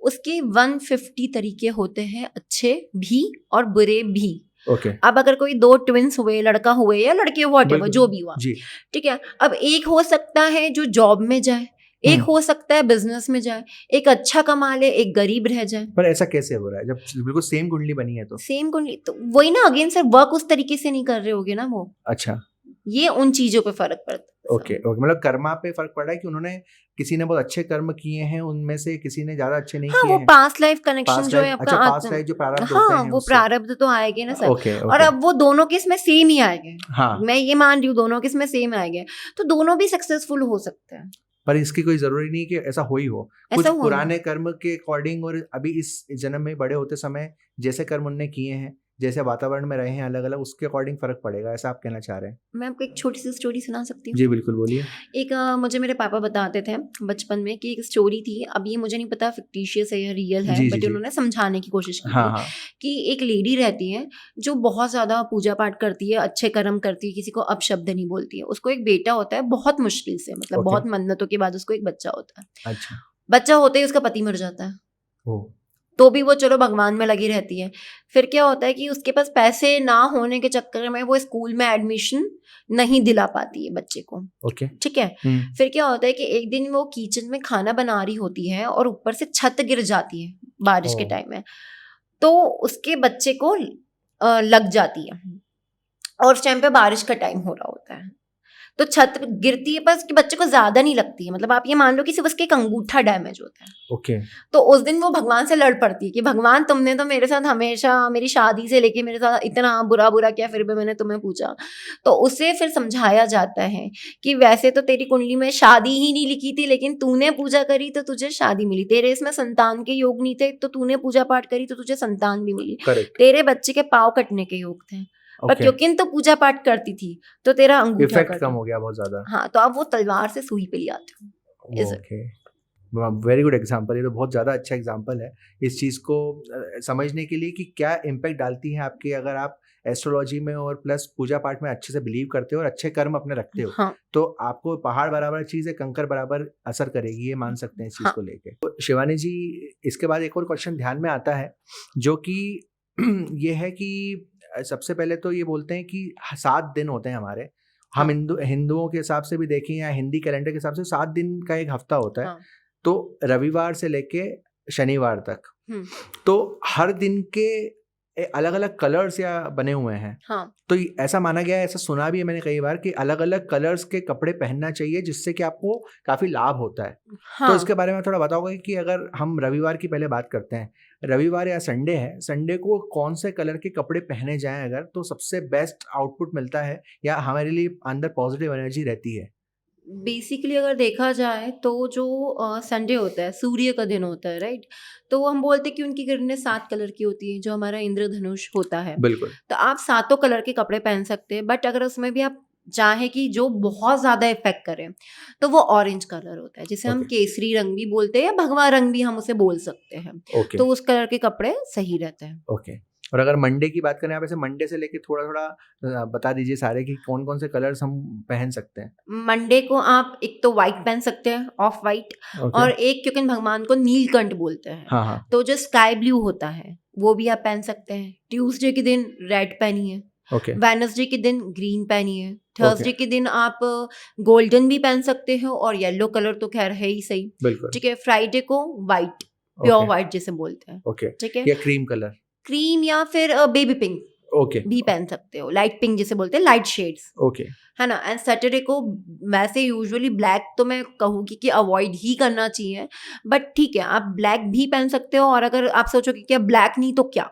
उसके 150 तरीके होते हैं, अच्छे भी और बुरे भी।
ओके
अब अगर कोई 2 ट्विंस हुए, लड़का हुए या लड़की, व्हाटएवर जो भी हुआ,
जी।
ठीक है, अब एक हो सकता है जो जॉब में जाए, एक हो सकता है बिजनेस में जाए, एक अच्छा कमा ले, एक गरीब रह जाए।
पर ऐसा कैसे हो रहा है जब बिल्कुल सेम कुंडली बनी है? तो
सेम कुंडली तो वही ना, अगेन सर वर्क उस तरीके से नहीं कर रहे होगे ना वो।
अच्छा,
ये उन चीजों पे फर्क पड़ता है।
ओके ओके, मतलब कर्मा पे फर्क पड़ रहा है कि उन्होंने किसी ने बहुत अच्छे कर्म किए हैं, उनमें से किसी ने ज्यादा अच्छे नहीं
हाँ,
किए
वो
हैं।
पास्ट लाइफ कनेक्शन
पास्ट
जो है
लाइफ,
आपका
अच्छा पास्ट लाइफ जो प्रारब्ध होते
हाँ
हैं
वो
उससे।
प्रारब्ध तो आएंगे ना सर।
ओके
और
ओके,
अब वो दोनों के इसमें सेम ही आएंगे,
हाँ,
मैं ये मान रही हूँ दोनों के इसमें सेम आएंगे, तो दोनों भी सक्सेसफुल हो सकते हैं।
पर इसकी कोई जरूरी नहीं कि ऐसा हो ही हो, कुछ
ऐसा हुआ
पुराने कर्म के अकॉर्डिंग और अभी इस जन्म में बड़े होते समय जैसे कर्म उनने किए हैं, जैसे वातावरण में रहे हैं अलग अलग, उसके अकॉर्डिंग फर्क पड़ेगा, ऐसा आप कहना चाह रहे हैं?
मैं आपको एक छोटी सी स्टोरी सुना सकती हूँ?
जी बिल्कुल, बोलिए।
एक मुझे मेरे पापा बताते थे बचपन में कि एक स्टोरी थी, अब ये मुझे नहीं पता फिक्टिशियस है या रियल है,
जी,
बट
जी।
उन्होंने समझाने की कोशिश की
हाँ
थी
हाँ,
कि एक लेडी रहती है जो बहुत ज्यादा पूजा पाठ करती है, अच्छे कर्म करती है, किसी को अपशब्द नहीं बोलती है, उसको एक बेटा होता है, बहुत मुश्किल से, मतलब
ओके।
बहुत मन्नतों के बाद उसको एक बच्चा होता है।
अच्छा,
बच्चा होते ही उसका पति मर जाता है,
ओ
तो भी वो चलो भगवान में लगी रहती है। फिर क्या होता है कि उसके पास पैसे ना होने के चक्कर में वो स्कूल में एडमिशन नहीं दिला पाती है बच्चे को,
ओके,
ठीक है। फिर क्या होता है कि एक दिन वो किचन में खाना बना रही होती है और ऊपर से छत गिर जाती है बारिश के टाइम में, तो उसके बच्चे को लग जाती है, और उस टाइम पे बारिश का टाइम हो रहा होता है, तो छत गिरती है, पर उसके बच्चे को ज्यादा नहीं लगती है, मतलब आप ये मान लो कि सिर्फ उसके एक अंगूठा डैमेज होता है।
ओके,
तो उस दिन वो भगवान से लड़ पड़ती है कि भगवान तुमने तो मेरे साथ हमेशा, मेरी शादी से लेके मेरे साथ इतना बुरा बुरा किया, फिर भी मैंने तुम्हें पूछा। तो उसे फिर समझाया जाता है कि वैसे तो तेरी कुंडली में शादी ही नहीं लिखी थी, लेकिन तूने पूजा करी तो तुझे शादी मिली, तेरे इसमें संतान के योग नहीं थे तो तूने पूजा पाठ करी तो तुझे संतान भी मिली, तेरे बच्चे के पाँव कटने के योग थे, पर क्योंकि तो पूजा पाठ करती थी तो तेरा अंगूठा
इफेक्ट कम हो गया बहुत ज्यादा।
हाँ, तो आप वो तलवार से सुई पे ले आते हो।
ओके, वेरी गुड एग्जांपल, ये तो बहुत ज़्यादा अच्छा एग्जांपल है इस चीज़ को समझने के लिए कि क्या इम्पैक्ट डालती है आपके, अगर आप एस्ट्रोलॉजी में और प्लस पूजा पाठ में अच्छे से बिलीव करते हो और अच्छे कर्म अपने रखते हो,
हाँ।
तो आपको पहाड़ बराबर चीज़ है, कंकर बराबर असर करेगी, ये मान सकते हैं इस चीज़
हाँ।
को लेके। तो शिवानी जी, इसके बाद एक और क्वेश्चन ध्यान में आता है जो कि ये है कि सबसे पहले तो ये बोलते हैं कि 7 दिन होते हैं हमारे, हम हिंदुओं के हिसाब से भी देखें या हिंदी कैलेंडर के हिसाब से 7 दिन का एक हफ्ता होता है। तो रविवार से लेके शनिवार तक, तो हर दिन के अलग अलग कलर्स या बने हुए हैं,
हाँ
तो ऐसा माना गया है, ऐसा सुना भी है मैंने कई बार कि अलग अलग कलर्स के कपड़े पहनना चाहिए जिससे कि आपको काफी लाभ होता है। तो इसके बारे में थोड़ा बताओगे कि अगर हम रविवार की पहले बात करते हैं, रविवार या संडे है, संडे को कौन से कलर के कपड़े पहने जाएं अगर तो सबसे बेस्ट आउटपुट मिलता है या हमारे लिए अंदर पॉजिटिव एनर्जी रहती है?
बेसिकली अगर देखा जाए तो जो संडे होता है सूर्य का दिन होता है, राइट? तो हम बोलते हैं कि उनकी किरणें 7 कलर की होती हैं, जो हमारा इंद्रधनुष होता है।
बिल्कुल।
तो आप सातों कलर के कपड़े पहन सकते हैं, बट अगर उसमें भी आप चाहें कि जो बहुत ज़्यादा इफेक्ट करे तो वो ऑरेंज कलर होता है, जिसे हम
ओके।
केसरी रंग भी बोलते हैं या भगवा रंग भी हम उसे बोल सकते हैं।
ओके।
तो उस कलर के कपड़े सही रहते हैं।
ओके। और अगर मंडे की बात करें, आप ऐसे मंडे से लेके थोड़ा थोड़ा बता दीजिए सारे कि कौन कौन से कलर्स हम पहन सकते हैं।
मंडे को आप एक तो वाइट पहन सकते हैं, ऑफ वाइट,
ओके।
और एक क्योंकि भगवान को नीलकंठ बोलते हैं,
हाँ हाँ।
तो जो स्काई ब्लू होता है वो भी आप पहन सकते हैं। ट्यूसडे के दिन रेड पहनिए,
ओके।
वेडनेसडे के दिन ग्रीन पहनिए, थर्सडे के दिन आप गोल्डन भी पहन सकते हो, और येलो कलर तो खैर है ही सही,
बिल्कुल।
ठीक है। फ्राइडे को वाइट, प्योर
ओके।
वाइट जिसे बोलते हैं,
ओके।
ठीक है।
या क्रीम कलर।
क्रीम या फिर बेबी पिंक
ओके।
भी पहन सकते हो, लाइट पिंक जिसे बोलते हैं, लाइट शेड्स,
ओके।
है ना। एंड सैटरडे को वैसे यूजुअली ब्लैक तो मैं कहूँगी कि अवॉइड ही करना चाहिए, बट ठीक है आप ब्लैक भी पहन सकते हो, और अगर आप सोचो कि क्या ब्लैक नहीं तो क्या,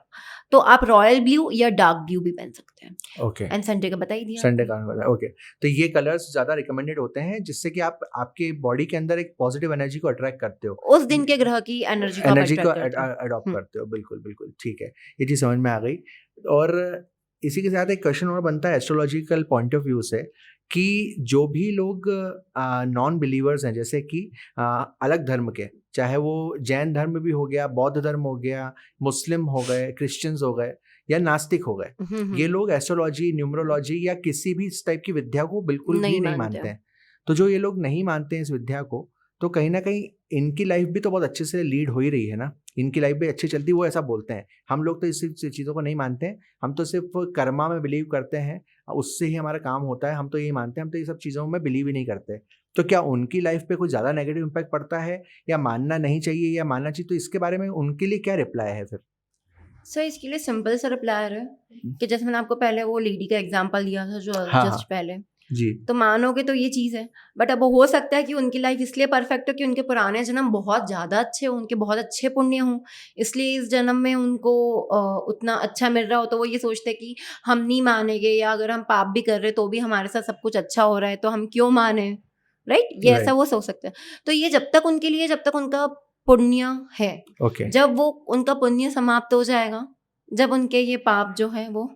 तो आप रॉयल ब्लू या डार्क ब्लू भी पहन सकते हैं।
ओके।
एंड संडे का बता ही दिया
संडे
आपने।
का ओके। तो ये कलर्स ज्यादा रिकमेंडेड होते हैं जिससे कि आप आपके बॉडी के अंदर एक पॉजिटिव एनर्जी को अट्रैक्ट करते हो,
उस दिन के ग्रह की एनर्जी को आप
एनर्जी को
attract करते हो।
अडॉप्ट करते हो। बिल्कुल बिल्कुल ठीक है, ये चीज़ समझ में आ गई। और इसी के साथ एक क्वेश्चन और बनता है एस्ट्रोलॉजिकल पॉइंट ऑफ व्यू से कि जो भी लोग नॉन बिलीवर्स हैं, जैसे कि अलग धर्म के, चाहे वो जैन धर्म भी हो गया, बौद्ध धर्म हो गया, मुस्लिम हो गए, क्रिश्चियंस हो गए या नास्तिक हो गए, ये लोग एस्ट्रोलॉजी, न्यूमरोलॉजी या किसी भी इस टाइप की विद्या को बिल्कुल भी नहीं मानते हैं। तो जो ये लोग नहीं मानते हैं इस विद्या को, तो कहीं ना कहीं इनकी लाइफ भी तो बहुत अच्छे से लीड हो ही रही है ना, इनकी लाइफ भी अच्छी चलती, वो ऐसा बोलते हैं। हम लोग तो इस चीज़ों को नहीं मानते हैं, हम तो सिर्फ कर्मा में बिलीव करते हैं, उससे ही हमारा काम होता है, हम तो यही मानते हैं, हम तो ये सब चीज़ों में बिलीव ही नहीं करते। तो क्या उनकी लाइफ पे कुछ ज़्यादा नेगेटिव इम्पैक्ट पड़ता है, या मानना नहीं चाहिए या मानना चाहिए? तो इसके बारे में उनके लिए क्या रिप्लाई है फिर?
सर इसके लिए सिंपल सा रिप्लाई है कि जैसे मैंने आपको पहले वो लेडी का एग्जांपल दिया था जो
हाँ,
जस्ट पहले,
जी।
तो मानोगे तो ये चीज़ है, बट अब हो सकता है कि उनकी लाइफ इसलिए परफेक्ट हो कि उनके पुराने जन्म बहुत ज़्यादा अच्छे हों, उनके बहुत अच्छे पुण्य हों, इसलिए इस जन्म में उनको उतना अच्छा मिल रहा हो, तो वो ये सोचते हैं कि हम नहीं मानेंगे, या अगर हम पाप भी कर रहे तो भी हमारे साथ सब कुछ अच्छा हो रहा है तो हम क्यों माने, राइट? ये ऐसा वो सोच सकते हैं। तो ये जब तक उनके लिए, जब तक उनका पुण्य है,
ओके।
जब वो उनका पुण्य समाप्त हो जाएगा, जब उनके ये पाप जो है वो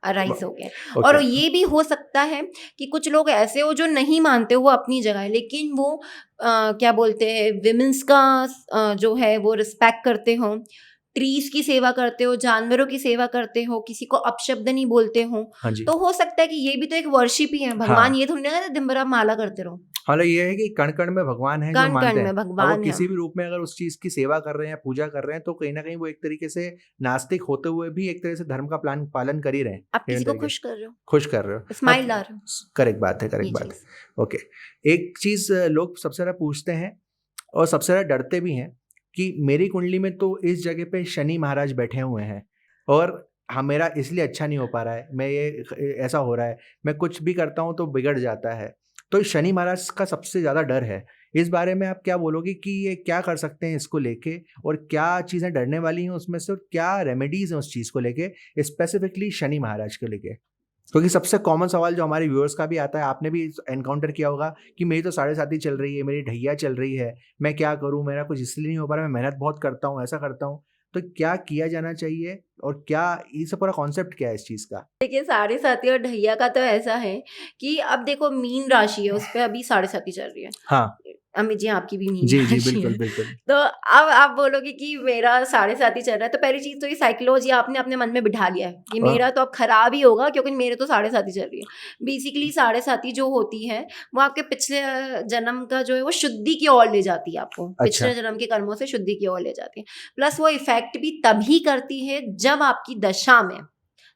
अराइज हो गए। और ये भी हो सकता है कि कुछ लोग ऐसे हो जो नहीं मानते, वो अपनी जगह है, लेकिन वो क्या बोलते हैं, विमेंस का जो है वो रिस्पेक्ट करते हो, ट्रीज की सेवा करते हो, जानवरों की सेवा करते हो, किसी को अपशब्द नहीं बोलते हो,
हाँ जी।
तो हो सकता है कि ये भी तो एक वर्शिप ही है। भगवान ये थोड़ी ना दिन भर आप माला करते रहो।
हालांकि ये है कि कण कण में भगवान है, जो
कण
मानते
कण
हैं।
में
अब वो
भगवान है।
किसी भी रूप में अगर उस चीज की सेवा कर रहे हैं या पूजा कर रहे हैं, तो कहीं ना कहीं वो एक तरीके से नास्तिक होते हुए भी एक तरह से धर्म का पालन कर ही रहे हैं।
आप किसी को
तरीके
खुश कर रहे हो,
खुश कर रहे हो,
स्माइल ला रहे हो।
करेक्ट बात है,
ये
करेक्ट बात है।
चीज़।
ओके। एक चीज लोग सबसे ज्यादा पूछते हैं और सबसे ज्यादा डरते भी हैं कि मेरी कुंडली में तो इस जगह पे शनि महाराज बैठे हुए हैं और मेरा इसलिए अच्छा नहीं हो पा रहा है, मैं ये ऐसा हो रहा है, मैं कुछ भी करता हूँ तो बिगड़ जाता है। तो शनि महाराज का सबसे ज़्यादा डर है। इस बारे में आप क्या बोलोगे कि ये क्या कर सकते हैं इसको लेके, और क्या चीज़ें डरने वाली हैं उसमें से, और क्या रेमेडीज हैं उस चीज़ को लेके, स्पेसिफिकली शनि महाराज को लेके? क्योंकि सबसे कॉमन सवाल जो हमारे व्यूअर्स का भी आता है, आपने भी एनकाउंटर किया होगा कि मेरी तो 7.5 चल रही है, मेरी ढैया चल रही है, मैं क्या करूं, मेरा कुछ इसलिए नहीं हो पा रहा, मैं मेहनत बहुत करता हूं, ऐसा करता हूं, तो क्या किया जाना चाहिए, और क्या ये सब पूरा कॉन्सेप्ट क्या है इस चीज़ का?
देखिए 7.5 और ढैया का तो ऐसा है कि अब देखो मीन राशि है, उस पर अभी 7.5 चल रही है।
हाँ
अमित जी आपकी भी मीन
जी जी,
राशि
बिल्कुल
है।
बिल्कुल।
तो अब आप बोलोगे कि मेरा 7.5 चल रहा है, तो पहली चीज तो ये साइकोलॉजी आपने अपने मन में बिठा लिया है कि मेरा तो अब खराब ही होगा, क्योंकि मेरे तो 7.5 चल रही है। बेसिकली 7.5 जो होती है वो आपके पिछले जन्म का जो है वो शुद्धि की ओर ले जाती है आपको, पिछले जन्म के कर्मों से शुद्धि की ओर ले जाती है। प्लस वो इफेक्ट भी तभी करती है जब आपकी दशा में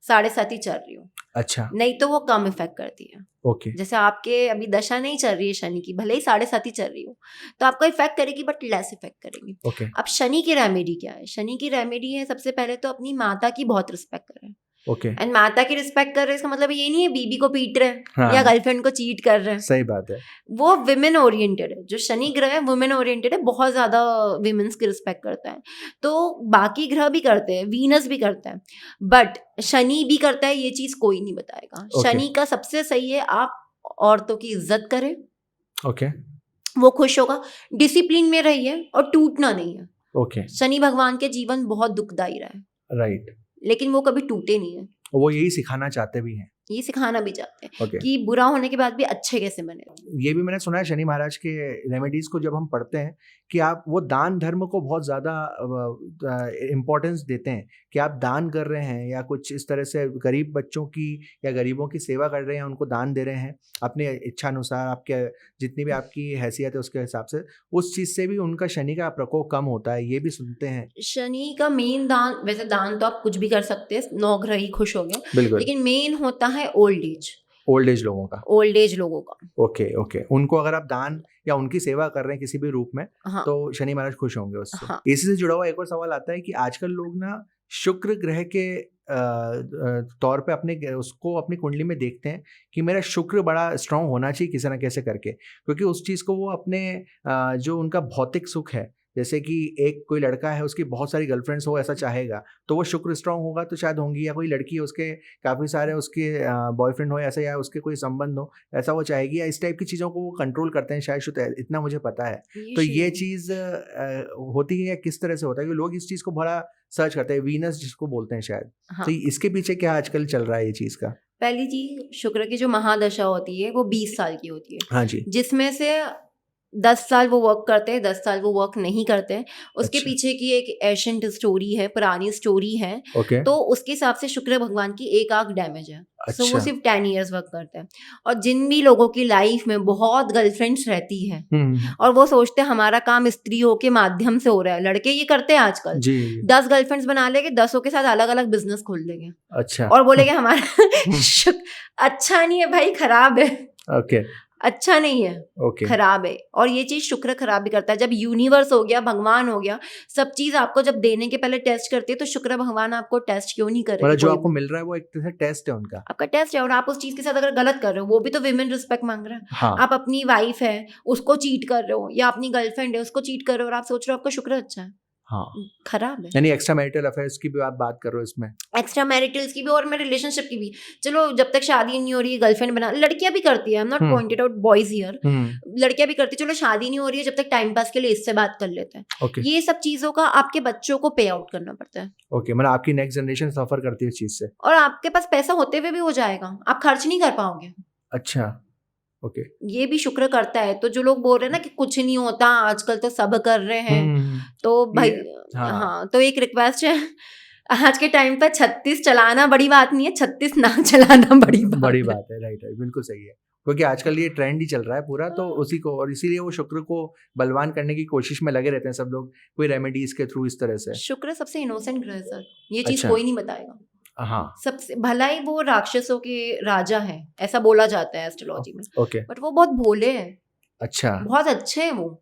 7.5 ही चल रही हूँ,
अच्छा,
नहीं तो वो कम इफेक्ट करती है।
ओके,
जैसे आपके अभी दशा नहीं चल रही है शनि की, भले ही 7.5 ही चल रही हो, तो आपको इफेक्ट करेगी बट लेस इफेक्ट करेगी।
ओके,
अब शनि की रेमेडी क्या है? शनि की रेमेडी है सबसे पहले तो अपनी माता की बहुत रिस्पेक्ट करें।
ओके,
एंड माता की रिस्पेक्ट कर रहे हैं इसका मतलब ये नहीं है बीबी को पीट रहे हैं
हाँ,
या गर्लफ्रेंड को चीट कर रहे हैं।
सही बात है,
वो विमेन ओरिएंटेड है, जो शनि ग्रह है वुमेन ओरिएंटेड है, बहुत ज्यादा विमेन्स की रिस्पेक्ट करता है। तो बाकी ग्रह भी करते हैं, वीनस भी करता है, बट शनि भी करता है, ये चीज कोई नहीं बताएगा।
ओके,
शनि का सबसे सही है आप औरतों की इज्जत करें,
ओके,
वो खुश होगा, डिसिप्लिन में रहिए और टूटना नहीं है।
ओके,
शनि भगवान के जीवन बहुत दुखदाई रहा है,
राइट,
लेकिन वो कभी टूटे नहीं है।
वो यही सिखाना चाहते भी हैं,
ये सिखाना भी चाहते हैं
ओके।
कि बुरा होने के बाद भी अच्छे कैसे बने।
ये भी मैंने सुना है शनि महाराज के रेमेडीज को जब हम पढ़ते हैं कि आप वो दान धर्म को बहुत ज़्यादा इम्पोर्टेंस देते हैं कि आप दान कर रहे हैं या कुछ इस तरह से गरीब बच्चों की या गरीबों की सेवा कर रहे हैं, उनको दान दे रहे हैं अपने इच्छा अनुसार, आपके जितनी भी आपकी हैसियत है उसके हिसाब से, उस चीज़ से भी उनका शनि का प्रकोप कम होता है, ये भी सुनते हैं।
शनि का मेन दान, वैसे दान तो आप कुछ भी कर सकते हैं, 9 ग्रह ही खुश हो गए,
बिल्कुल,
लेकिन मेन होता है ओल्ड एज,
ओल्ड एज लोगों का,
ओल्ड एज लोगों का।
ओके, ओके, उनको अगर आप दान या उनकी सेवा कर रहे हैं किसी भी रूप में,
हाँ
तो शनि महाराज खुश होंगे उससे।
हाँ,
इसी से जुड़ा हुआ एक और सवाल आता है कि आजकल लोग ना शुक्र ग्रह के तौर पे उसको अपनी कुंडली में देखते हैं कि मेरा शुक्र बड़ा स्ट्रांग होना चाहिए किसी ना कैसे करके, क्योंकि उस चीज़ को वो अपने जो उनका भौतिक सुख है, जैसे कि एक कोई लड़का है उसकी बहुत सारी गर्लफ्रेंड्स हो ऐसा चाहेगा, तो वो शुक्र स्ट्रांग होगा तो शायद होंगी, या कोई लड़की है उसके काफ़ी सारे उसके बॉयफ्रेंड हो ऐसा, या उसके कोई संबंध हो ऐसा वो चाहेगी, या इस टाइप की चीज़ों को वो कंट्रोल करते हैं शायद, शुद्ध इतना मुझे पता है। तो ये चीज़ होती है या किस तरह से होता है कि लोग इस चीज़ को बड़ा सर्च करते हैं, वीनस जिसको बोलते हैं शायद,
हाँ।
तो इसके पीछे क्या आजकल चल रहा है ये चीज़ का?
पहली चीज, शुक्र की जो महादशा होती है वो 20 साल की होती है,
हाँ जी,
जिसमें से 10 साल वो वर्क करते हैं, 10 साल वो वर्क नहीं करते हैं। उसके
अच्छा,
पीछे की एक एशियंट स्टोरी है, पुरानी स्टोरी है।
ओके,
तो उसके हिसाब से शुक्र भगवान की एक आंख डैमेज है, सो वो
अच्छा,
सिर्फ 10 ईयर्स वर्क करते हैं। और जिन भी लोगों की लाइफ में बहुत गर्लफ्रेंड्स रहती हैं और वो सोचते हैं हमारा काम स्त्रियों के माध्यम से हो रहा है, लड़के ये करते हैं आजकल,
जी,
10 गर्लफ्रेंड्स बना लेंगे, 10 के साथ अलग अलग बिजनेस खोल लेंगे
अच्छा,
और बोलेंगे हमारा अच्छा नहीं है भाई, खराब है,
ओके,
अच्छा नहीं है,
ओके,
खराब है। और ये चीज शुक्र खराब भी करता है। जब यूनिवर्स हो गया, भगवान हो गया, सब चीज आपको जब देने के पहले टेस्ट करती है, तो शुक्र भगवान आपको टेस्ट क्यों नहीं करेगा?
मतलब जो
कोई
आपको
भी
मिल रहा है वो एक तरह से टेस्ट है उनका।
आपका टेस्ट है, और आप उस चीज के साथ अगर गलत कर रहे हो, वो भी तो विमेन रिस्पेक्ट मांग रहा है।
हाँ,
आप अपनी वाइफ है उसको चीट कर रहे हो, या अपनी गर्लफ्रेंड है उसको चीट कर रहे हो, और आप सोच रहे हो आपका शुक्र अच्छा है,
हाँ,
खराब है।
यानी एक्स्ट्रा मैरिटल अफेयर्स की भी आप बात कर रहे हो इसमें?
एक्स्ट्रा मैरिटल्स की भी और मेरे रिलेशनशिप की भी। चलो जब तक शादी नहीं हो रही है, गर्लफ्रेंड बना, लड़कियां भी करती है, I am not pointed out boys here, लड़कियां भी करती है। चलो शादी नहीं हो रही है, जब तक टाइम पास के लिए इससे बात कर लेते हैं।
ओके,
ये सब चीजों का आपके बच्चों को पे आउट करना पड़ता है,
ओके, मतलब आपकी नेक्स्ट जनरेशन सफर करती है इस चीज से।
और आपके पास पैसा होते हुए भी हो जाएगा, आप खर्च नहीं कर पाओगे।
अच्छा, ओके,
ये भी शुक्र करता है। तो जो लोग बोल रहे हैं ना कि कुछ नहीं होता, आजकल तो सब कर रहे हैं, तो भाई
हाँ,
हाँ, तो एक रिक्वेस्ट है, आज के टाइम पर 36 चलाना बड़ी बात नहीं है, 36 ना चलाना बड़ी
बड़ी
बात है।
बात है, राइट, राइट, बिल्कुल सही है, क्योंकि आजकल ये ट्रेंड ही चल रहा है पूरा, तो उसी को, और इसीलिए वो शुक्र को बलवान करने की कोशिश में लगे रहते हैं सब लोग, कोई रेमेडीज के थ्रू इस तरह से।
शुक्र सबसे इनोसेंट ग्रह है सर, ये चीज
अच्छा,
कोई नहीं बताएगा।
हाँ,
सबसे भला ही वो राक्षसों के राजा है, ऐसा बोला जाता है एस्ट्रोलॉजी में,
ओके,
बट वो बहुत भोले हैं,
अच्छा,
बहुत अच्छे हैं वो।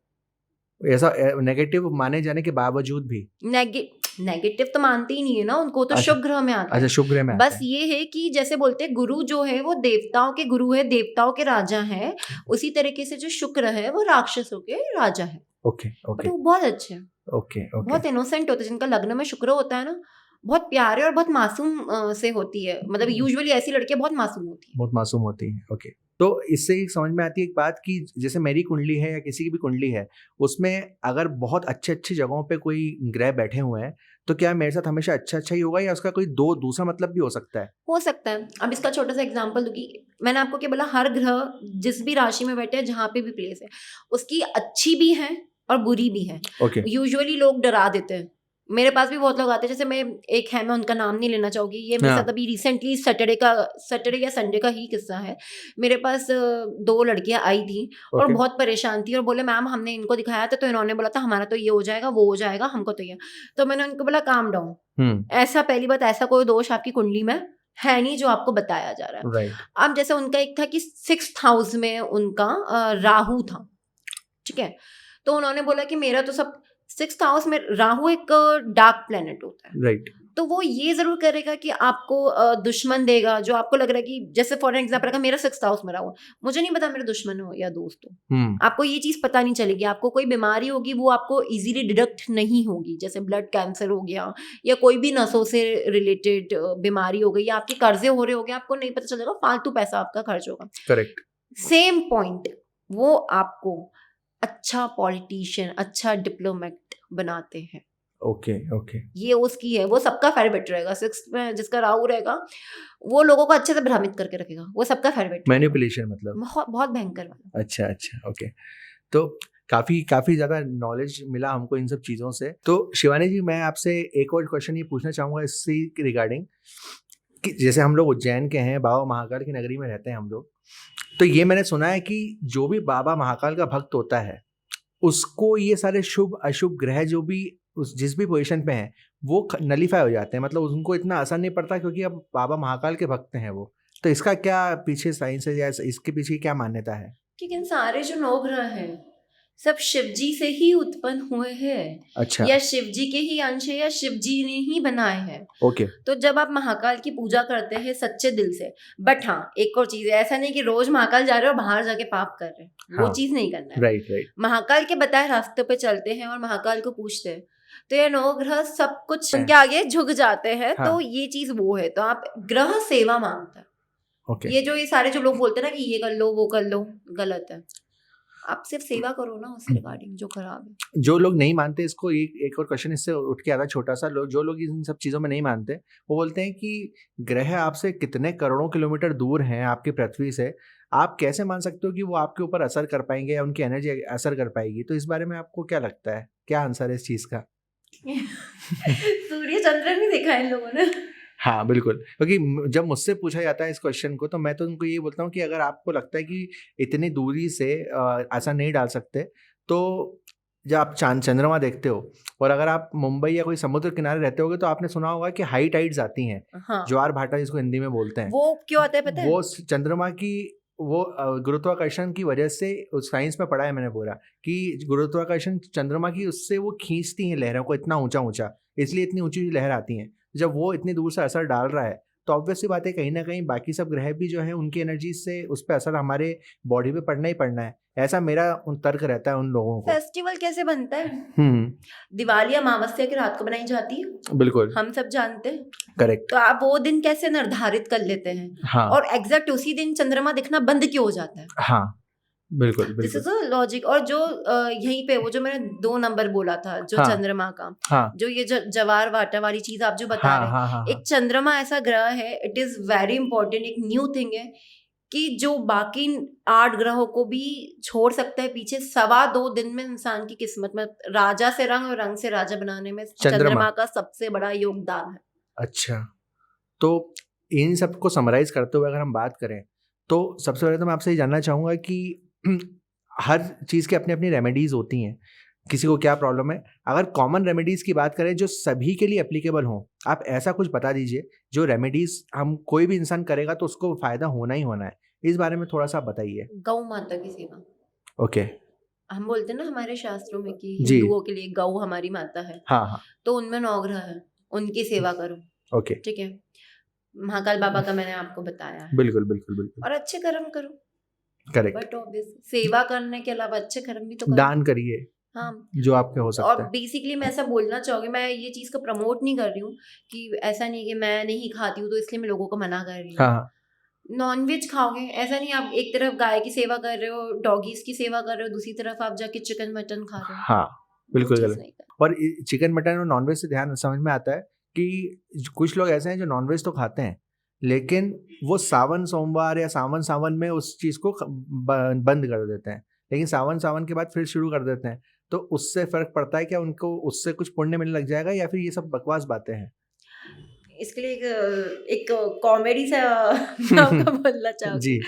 ऐसा नेगेटिव माने जाने के बावजूद भी?
नेगेटिव तो मानते ही नहीं है ना उनको, तो
अच्छा,
शुभ ग्रह में आता
अच्छा,
है।
शुभ ग्रह में आता
बस
है,
ये है कि जैसे बोलते हैं गुरु जो है वो देवताओं के गुरु है, देवताओं के राजा है, उसी तरीके से जो शुक्र है वो राक्षसों के राजा है।
ओके,
बट
ओके,
वो बहुत अच्छे हैं,
ओके, ओके,
बहुत इनोसेंट होते हैं। जिनका लग्न में शुक्र होता है ना, बहुत प्यारे और बहुत मासूम से होती है, मतलब यूजुअली ऐसी लड़कियां बहुत मासूम होती है।
बहुत मासूम होती हैं, ओके। तो इससे एक समझ में आती है एक बात कि जैसे मेरी कुंडली है या किसी की भी कुंडली है, उसमें अगर बहुत अच्छे अच्छी जगहों पे कोई ग्रह बैठे हुए हैं, तो क्या मेरे साथ हमेशा अच्छा अच्छा ही होगा, या उसका कोई दूसरा मतलब भी हो सकता है?
हो सकता है। अब इसका छोटा सा एग्जांपल दूंगी, मैंने आपको क्या बोला, हर ग्रह जिस भी राशि में बैठे हैं, जहाँ पे भी प्लेस है, उसकी अच्छी भी है और बुरी भी है।
ओके,
यूजुअली लोग डरा देते हैं, मेरे पास भी बहुत लोग आते हैं, जैसे मैं उनका नाम नहीं लेना चाहूंगी, ये मेरे
हाँ,
साथ अभी रिसेंटली सैटरडे या संडे का ही किस्सा है। मेरे पास 2 लड़कियां आई थी और
ओके,
बहुत परेशान थी, और बोले मैम हमने इनको दिखाया था, तो इन्होंने बोला था हमारा तो ये हो जाएगा, वो हो जाएगा, हमको तो ये। तो मैंने उनको बोला काम डाउन, ऐसा पहली बात, ऐसा कोई दोष आपकी कुंडली में है नहीं जो आपको बताया जा रहा है।
राइट।
अब जैसे उनका एक था कि 6th हाउस में उनका राहु था, ठीक है, तो उन्होंने बोला कि मेरा तो सब 6th हाउस में राहु एक डार्क प्लेनेट होता है,
राइट।
तो वो ये जरूर करेगा कि आपको दुश्मन देगा जो आपको लग रहा है कि, जैसे फॉर एग्जाम्पल अगर मेरा 6th हाउस में राहु, मुझे नहीं पता मेरे दुश्मन हो या दोस्त हो, आपको ये चीज पता नहीं चलेगी। आपको कोई बीमारी होगी वो आपको इजीली डिडक्ट नहीं होगी, जैसे ब्लड कैंसर हो गया या कोई भी नसों से रिलेटेड बीमारी हो गई या आपके कर्जे हो रहे हो गए, आपको नहीं पता चलेगा, फालतू पैसा आपका खर्च होगा।
करेक्ट।
सेम पॉइंट वो आपको अच्छा पॉलिटिशियन, अच्छा डिप्लोमेट बनाते हैं।
Okay okay.
ये उसकी है, वो सबका फेवरेट रहेगा। 6th में जिसका राहु रहेगा वो लोगों को अच्छे से भ्रमित करके रखेगा, वो सबका फेवरेट।
मैनिपुलेशन मतलब
बहुत बहुत भयंकर वाला।
अच्छा अच्छा, ओके। तो काफ़ी ज़्यादा नॉलेज मिला हमको इन सब चीज़ों से। तो शिवानी जी, मैं आपसे एक और क्वेश्चन ये पूछना चाहूँगा इससे रिगार्डिंग कि जैसे हम लोग उज्जैन के हैं, बाबा महाकाल की नगरी में रहते हैं हम लोग, तो ये मैंने सुना है कि जो भी बाबा महाकाल का भक्त होता है उसको ये सारे शुभ अशुभ ग्रह जो भी उस जिस भी पोजीशन पे हैं वो नलीफाई हो जाते हैं, मतलब उनको इतना असर नहीं पड़ता क्योंकि अब बाबा महाकाल के भक्त हैं वो। तो इसका क्या पीछे साइंस है या इसके पीछे क्या मान्यता है?
क्योंकि सारे जो 9 ग्रह हैं सब शिवजी से ही उत्पन्न हुए हैं।
अच्छा।
या शिवजी के ही अंश है या शिवजी ने ही बनाए हैं।
ओके।
तो जब आप महाकाल की पूजा करते हैं सच्चे दिल से, बट हाँ एक और चीज है, ऐसा नहीं कि रोज महाकाल जा रहे हो और बाहर जाके पाप कर रहे हैं, वो
हाँ,
चीज नहीं करना है।
Right right.
महाकाल के बताए रास्ते पे चलते हैं और महाकाल को पूछते हैं तो ये 9 ग्रह सब कुछ उनके आगे झुक जाते हैं।
हाँ।
तो ये चीज वो है, तो आप ग्रह सेवा मांगता है।
ओके।
ये सारे जो लोग बोलते हैं ना कि ये कर लो वो कर लो, गलत है। आप सिर्फ सेवा करो ना उससे रिगार्डिंग जो खराब है।
जो लोग नहीं मानते इसको, एक और क्वेश्चन इससे उठ के आता है छोटा सा, जो लोग इन सब चीज़ों में नहीं मानते वो बोलते हैं कि ग्रह आपसे कितने करोड़ों किलोमीटर दूर हैं आपकी पृथ्वी से, आप कैसे मान सकते हो कि वो आपके ऊपर असर कर पाएंगे या उनकी एनर्जी असर कर पाएगी? तो इस बारे में आपको क्या लगता है, क्या आंसर है इस चीज़ का?
सूर्य चंद्र नहीं देखा इन लोगों ने।
हाँ बिल्कुल, क्योंकि जब मुझसे पूछा जाता है इस क्वेश्चन को तो मैं तो उनको ये बोलता हूँ कि अगर आपको लगता है कि इतनी दूरी से ऐसा नहीं डाल सकते, तो जब आप चंद्रमा देखते हो और अगर आप मुंबई या कोई समुद्र किनारे रहते होगे तो आपने सुना होगा कि हाई टाइड्स आती हैं।
हाँ।
ज्वार भाटा जिसको हिंदी में बोलते हैं,
वो क्यों आता है पता है?
वो चंद्रमा की वो गुरुत्वाकर्षण की वजह से, साइंस में पढ़ा है मैंने पूरा कि गुरुत्वाकर्षण चंद्रमा की उससे वो खींचती हैं लहरों को इतना ऊंचा ऊंचा, इसलिए इतनी ऊंची लहर आती हैं। जब वो इतनी दूर से असर डाल रहा है तो ऑब्वियस सी बात है कहीं ना कहीं बाकी सब ग्रह भी जो है उनकी एनर्जी से उस पर असर हमारे बॉडी पे पड़ना ही पड़ना है, ऐसा मेरा तर्क रहता है उन लोगों को।
फेस्टिवल कैसे बनता है? दिवाली अमावस्या की रात को बनाई जाती है,
बिल्कुल
हम सब जानते हैं।
करेक्ट।
तो आप वो दिन कैसे निर्धारित कर लेते हैं?
हाँ।
और एग्जैक्ट उसी दिन चंद्रमा दिखना बंद क्यों हो जाता है?
हाँ बिल्कुल
दिस इज
बिल्कुल।
A logic. और जो यहीं पे वो जो मैंने 2 नंबर बोला था जो
हाँ।
चंद्रमा का,
हाँ
जो ये जवार वाटा वाली चीज आप जो बता
हाँ
रहे हैं,
हाँ हाँ
एक चंद्रमा ऐसा ग्रह है, इट इज वेरी इंपॉर्टेंट, एक न्यू थिंग है कि जो बाकी 8 ग्रहों को भी छोड़ सकता है पीछे। 2.25 दिन में इंसान की किस्मत में राजा से रंग और रंग से राजा बनाने में चंद्रमा का सबसे बड़ा योगदान है।
अच्छा, तो इन सबको समराइज करते हुए अगर हम बात करें तो सबसे पहले तो मैं आपसे ये जानना चाहूँगा कि हर चीज़ की अपनी अपनी रेमेडीज़ होती हैं, किसी को क्या प्रॉब्लम है। अगर कॉमन रेमेडीज़ की बात करें जो सभी के लिए एप्लीकेबल हों, आप ऐसा कुछ बता दीजिए जो रेमेडीज़ हम कोई भी इंसान करेगा तो उसको फ़ायदा होना ही होना है। इस बारे में थोड़ा सा बताइए।
गौ माता की सेवा।
ओके।
हम बोलते हैं ना हमारे शास्त्रों में कि
जी।
हिंदुओं के लिए गौ हमारी माता है।
हाँ हाँ।
तो उनमें 9 ग्रह है, उनकी सेवा करो।
ओके।
ठीक है, महाकाल बाबा का मैंने आपको बताया है।
बिल्कुल बिल्कुल बिल्कुल।
और अच्छे कर्म करो।
करेक्ट।
बट ऑब्वियस सेवा करने के अलावा अच्छे कर्म भी तो करो।
दान करिए।
हाँ,
जो आपके हो सकता
और
है।
बेसिकली मैं ऐसा बोलना चाहूँगी, मैं ये चीज़ को प्रमोट नहीं कर रही हूँ कि ऐसा नहीं कि मैं नहीं खाती हूँ तो इसलिए मैं लोगों को मना कर रही हूँ।
हाँ।
नॉनवेज खाओगे, ऐसा नहीं आप एक तरफ गाय की सेवा कर रहे हो, डॉगीज की सेवा कर रहे हो, दूसरी तरफ आप जाके चिकन मटन खा रहे हो।
हाँ बिल्कुल गलत।
नहीं कर।
और चिकन मटन और नॉनवेज से ध्यान समझ में आता है कि कुछ लोग ऐसे हैं जो नॉनवेज तो खाते हैं लेकिन वो सावन सोमवार या सावन में उस चीज़ को बंद कर देते हैं, लेकिन सावन के बाद फिर शुरू कर देते हैं। तो उससे फर्क पड़ता है क्या? उनको उससे कुछ पुण्य मिलने लग जाएगा या फिर ये सब बकवास बातें हैं?
इसके लिए एक कॉमेडी सा नाम का बोलना चाहूंगी।
जी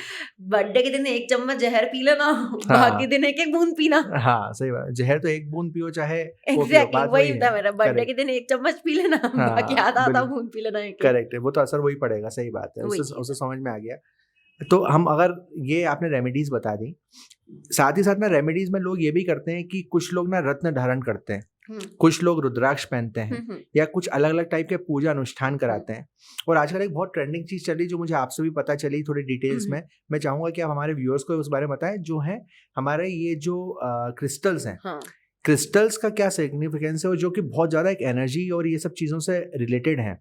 बर्थडे के दिन 1 चम्मच जहर पी लेना,
हाँ
बाकी दिन 1-1 बूंद पीना।
हाँ सही बात, जहर तो एक बूंद पियो चाहे वो पियो,
एग्जैक्टली
बात
वही
वही
था
है।
मेरा, बर्थडे
करेक्ट
के दिन 1 चम्मच पी लेना, बाकी
हाँ
आधा
बिल्कुल
बूंद पी लेना एक।
करेक्ट है, वो तो असर वही पड़ेगा, सही बात है,
वही
उसे
चीज
उसे
है।
समझ में आ गया। तो हम अगर ये आपने रेमेडीज बता दी, साथ ही साथ ना रेमेडीज में लोग ये भी करते हैं कि कुछ लोग ना रत्न धारण करते हैं, कुछ लोग रुद्राक्ष पहनते हैं या कुछ अलग अलग टाइप के पूजा अनुष्ठान कराते हैं। और आजकल एक बहुत ट्रेंडिंग चीज चली जो मुझे आपसे भी पता चली थोड़ी डिटेल्स में, मैं चाहूंगा कि आप हमारे व्यूअर्स को उस बारे में बताएं, जो है हमारे ये जो क्रिस्टल्स हैं,
हाँ।
क्रिस्टल्स का क्या सिग्निफिकेंस है और जो कि बहुत ज़्यादा एक एनर्जी और ये सब चीज़ों से रिलेटेड हैं,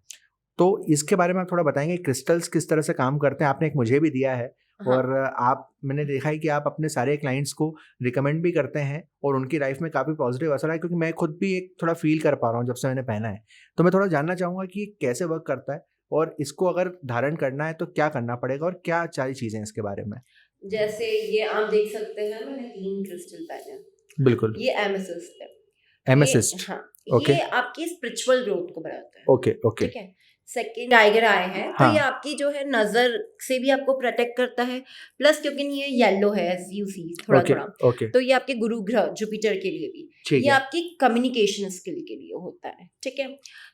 तो इसके बारे में आप थोड़ा बताएंगे क्रिस्टल्स किस तरह से काम करते हैं। आपने एक मुझे भी दिया है
हाँ।
और आप, मैंने देखा है कि आप अपने सारे क्लाइंट्स को रिकमेंड भी करते हैं और उनकी लाइफ में काफ़ी पॉजिटिव असर है, क्योंकि मैं खुद भी एक थोड़ा फील कर पा रहा हूँ जब से मैंने पहना है। तो मैं थोड़ा जानना चाहूँगा कि ये कैसे वर्क करता है और इसको अगर धारण करना है तो क्या करना पड़ेगा और क्या सारी चीज़ें हैं इसके बारे में।
जैसे ये आप देख सकते हैं, मैंने 3 क्रिस्टल पहने हैं।
बिल्कुल।
ये एमेथिस्ट है।
एमेथिस्ट।
हाँ,
ओके
ये आपकी स्पिरिचुअल ग्रोथ को बढ़ाता है।
ओके ओके
ठीक है। सेकंड टाइगर आए हैं, तो
हाँ
ये आपकी जो है नजर से भी आपको प्रोटेक्ट करता है, प्लस क्योंकि ये येलो है एज यू सी थोड़ा
ओके
थोड़ा,
ओके
तो ये आपके गुरु ग्रह जुपिटर के लिए भी,
ठीक
ये
है
आपकी कम्युनिकेशन स्किल के लिए होता है। ठीक है,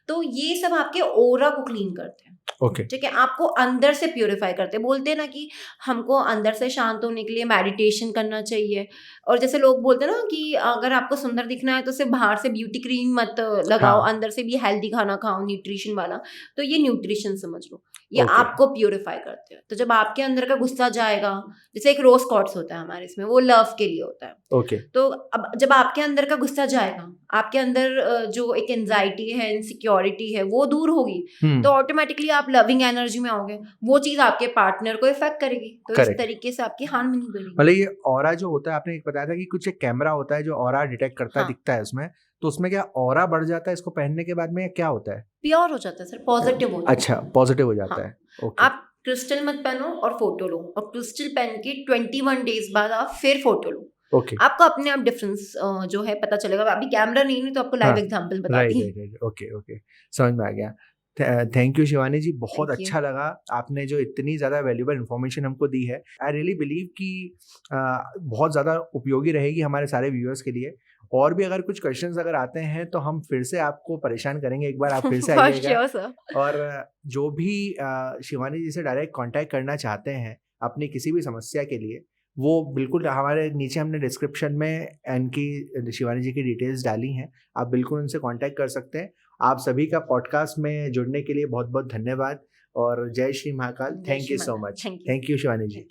तो ये सब आपके ओरा को क्लीन करते हैं।
ओके
ठीक है, आपको अंदर से प्योरीफाई करते हैं। बोलते हैं ना कि हमको अंदर से शांत होने के लिए मेडिटेशन करना चाहिए, और जैसे लोग बोलते हैं ना कि अगर आपको सुंदर दिखना है तो सिर्फ बाहर से ब्यूटी क्रीम मत लगाओ,
हाँ
अंदर से भी हेल्दी खाना खाओ, न्यूट्रिशन वाला। तो ये न्यूट्रिशन समझ लो, ये
ओके
आपको प्योरीफाई करते हैं। तो जब आपके अंदर का गुस्सा जाएगा, जैसे एक रोज क्वार्ट्स होता है हमारे इसमें, वो लव के लिए होता है।
ओके
तो अब जब आपके अंदर का गुस्सा जाएगा, आपके अंदर जो एक एंजाइटी है, इनसिक्योरिटी है, वो दूर होगी, तो ऑटोमेटिकली आप लविंग एनर्जी में आओगे। वो चीज आपके पार्टनर को इफेक्ट करेगी, तो इस
करेक्ट।
तरीके से आपकी हार्मनी बढ़ेगी।
मतलब ये ऑरा जो होता है, आपने एक बताया था कि कुछ एक कैमरा होता है जो ऑरा डिटेक्ट करता है,
हाँ,
दिखता है उसमें, तो उसमें क्या ऑरा बढ़ जाता है इसको पहनने के बाद में, या क्या होता है?
प्योर हो जाता है सर, पॉजिटिव हो जाता है।
अच्छा पॉजिटिव हो जाता
हाँ,
है। ओके
आप क्रिस्टल मत पहनो और फोटो लो, और क्रिस्टल पहन के 21 डेज बाद आप फिर फोटो लो,
ओके
आपको अपने आप डिफरेंस जो है पता चलेगा। अभी कैमरा नहीं तो आपको लाइव
हाँ
एग्जांपल बता
राइट
दी।
राइट राइट ओके ओके समझ में आ गया। थैंक यू शिवानी जी, बहुत
थैंक यू।
अच्छा लगा आपने जो इतनी ज़्यादा वैल्यूबल इन्फॉर्मेशन हमको दी है। आई रियली बिलीव कि बहुत ज़्यादा उपयोगी रहेगी हमारे सारे व्यूअर्स के लिए। और भी अगर कुछ क्वेश्चंस अगर आते हैं तो हम फिर से आपको परेशान करेंगे, एक बार आप फिर से
For
आइएगा।
sure, sir.
और जो भी शिवानी जी से डायरेक्ट कांटेक्ट करना चाहते हैं अपनी किसी भी समस्या के लिए, वो बिल्कुल हमारे नीचे हमने डिस्क्रिप्शन में इनकी शिवानी जी की डिटेल्स डाली हैं, आप बिल्कुल उनसे कांटेक्ट कर सकते हैं। आप सभी का पॉडकास्ट में जुड़ने के लिए बहुत बहुत धन्यवाद और जय श्री महाकाल।
जय
thank
Shri
you so
Mahakal.
Much.
Thank you.
Thank you Shivani ji.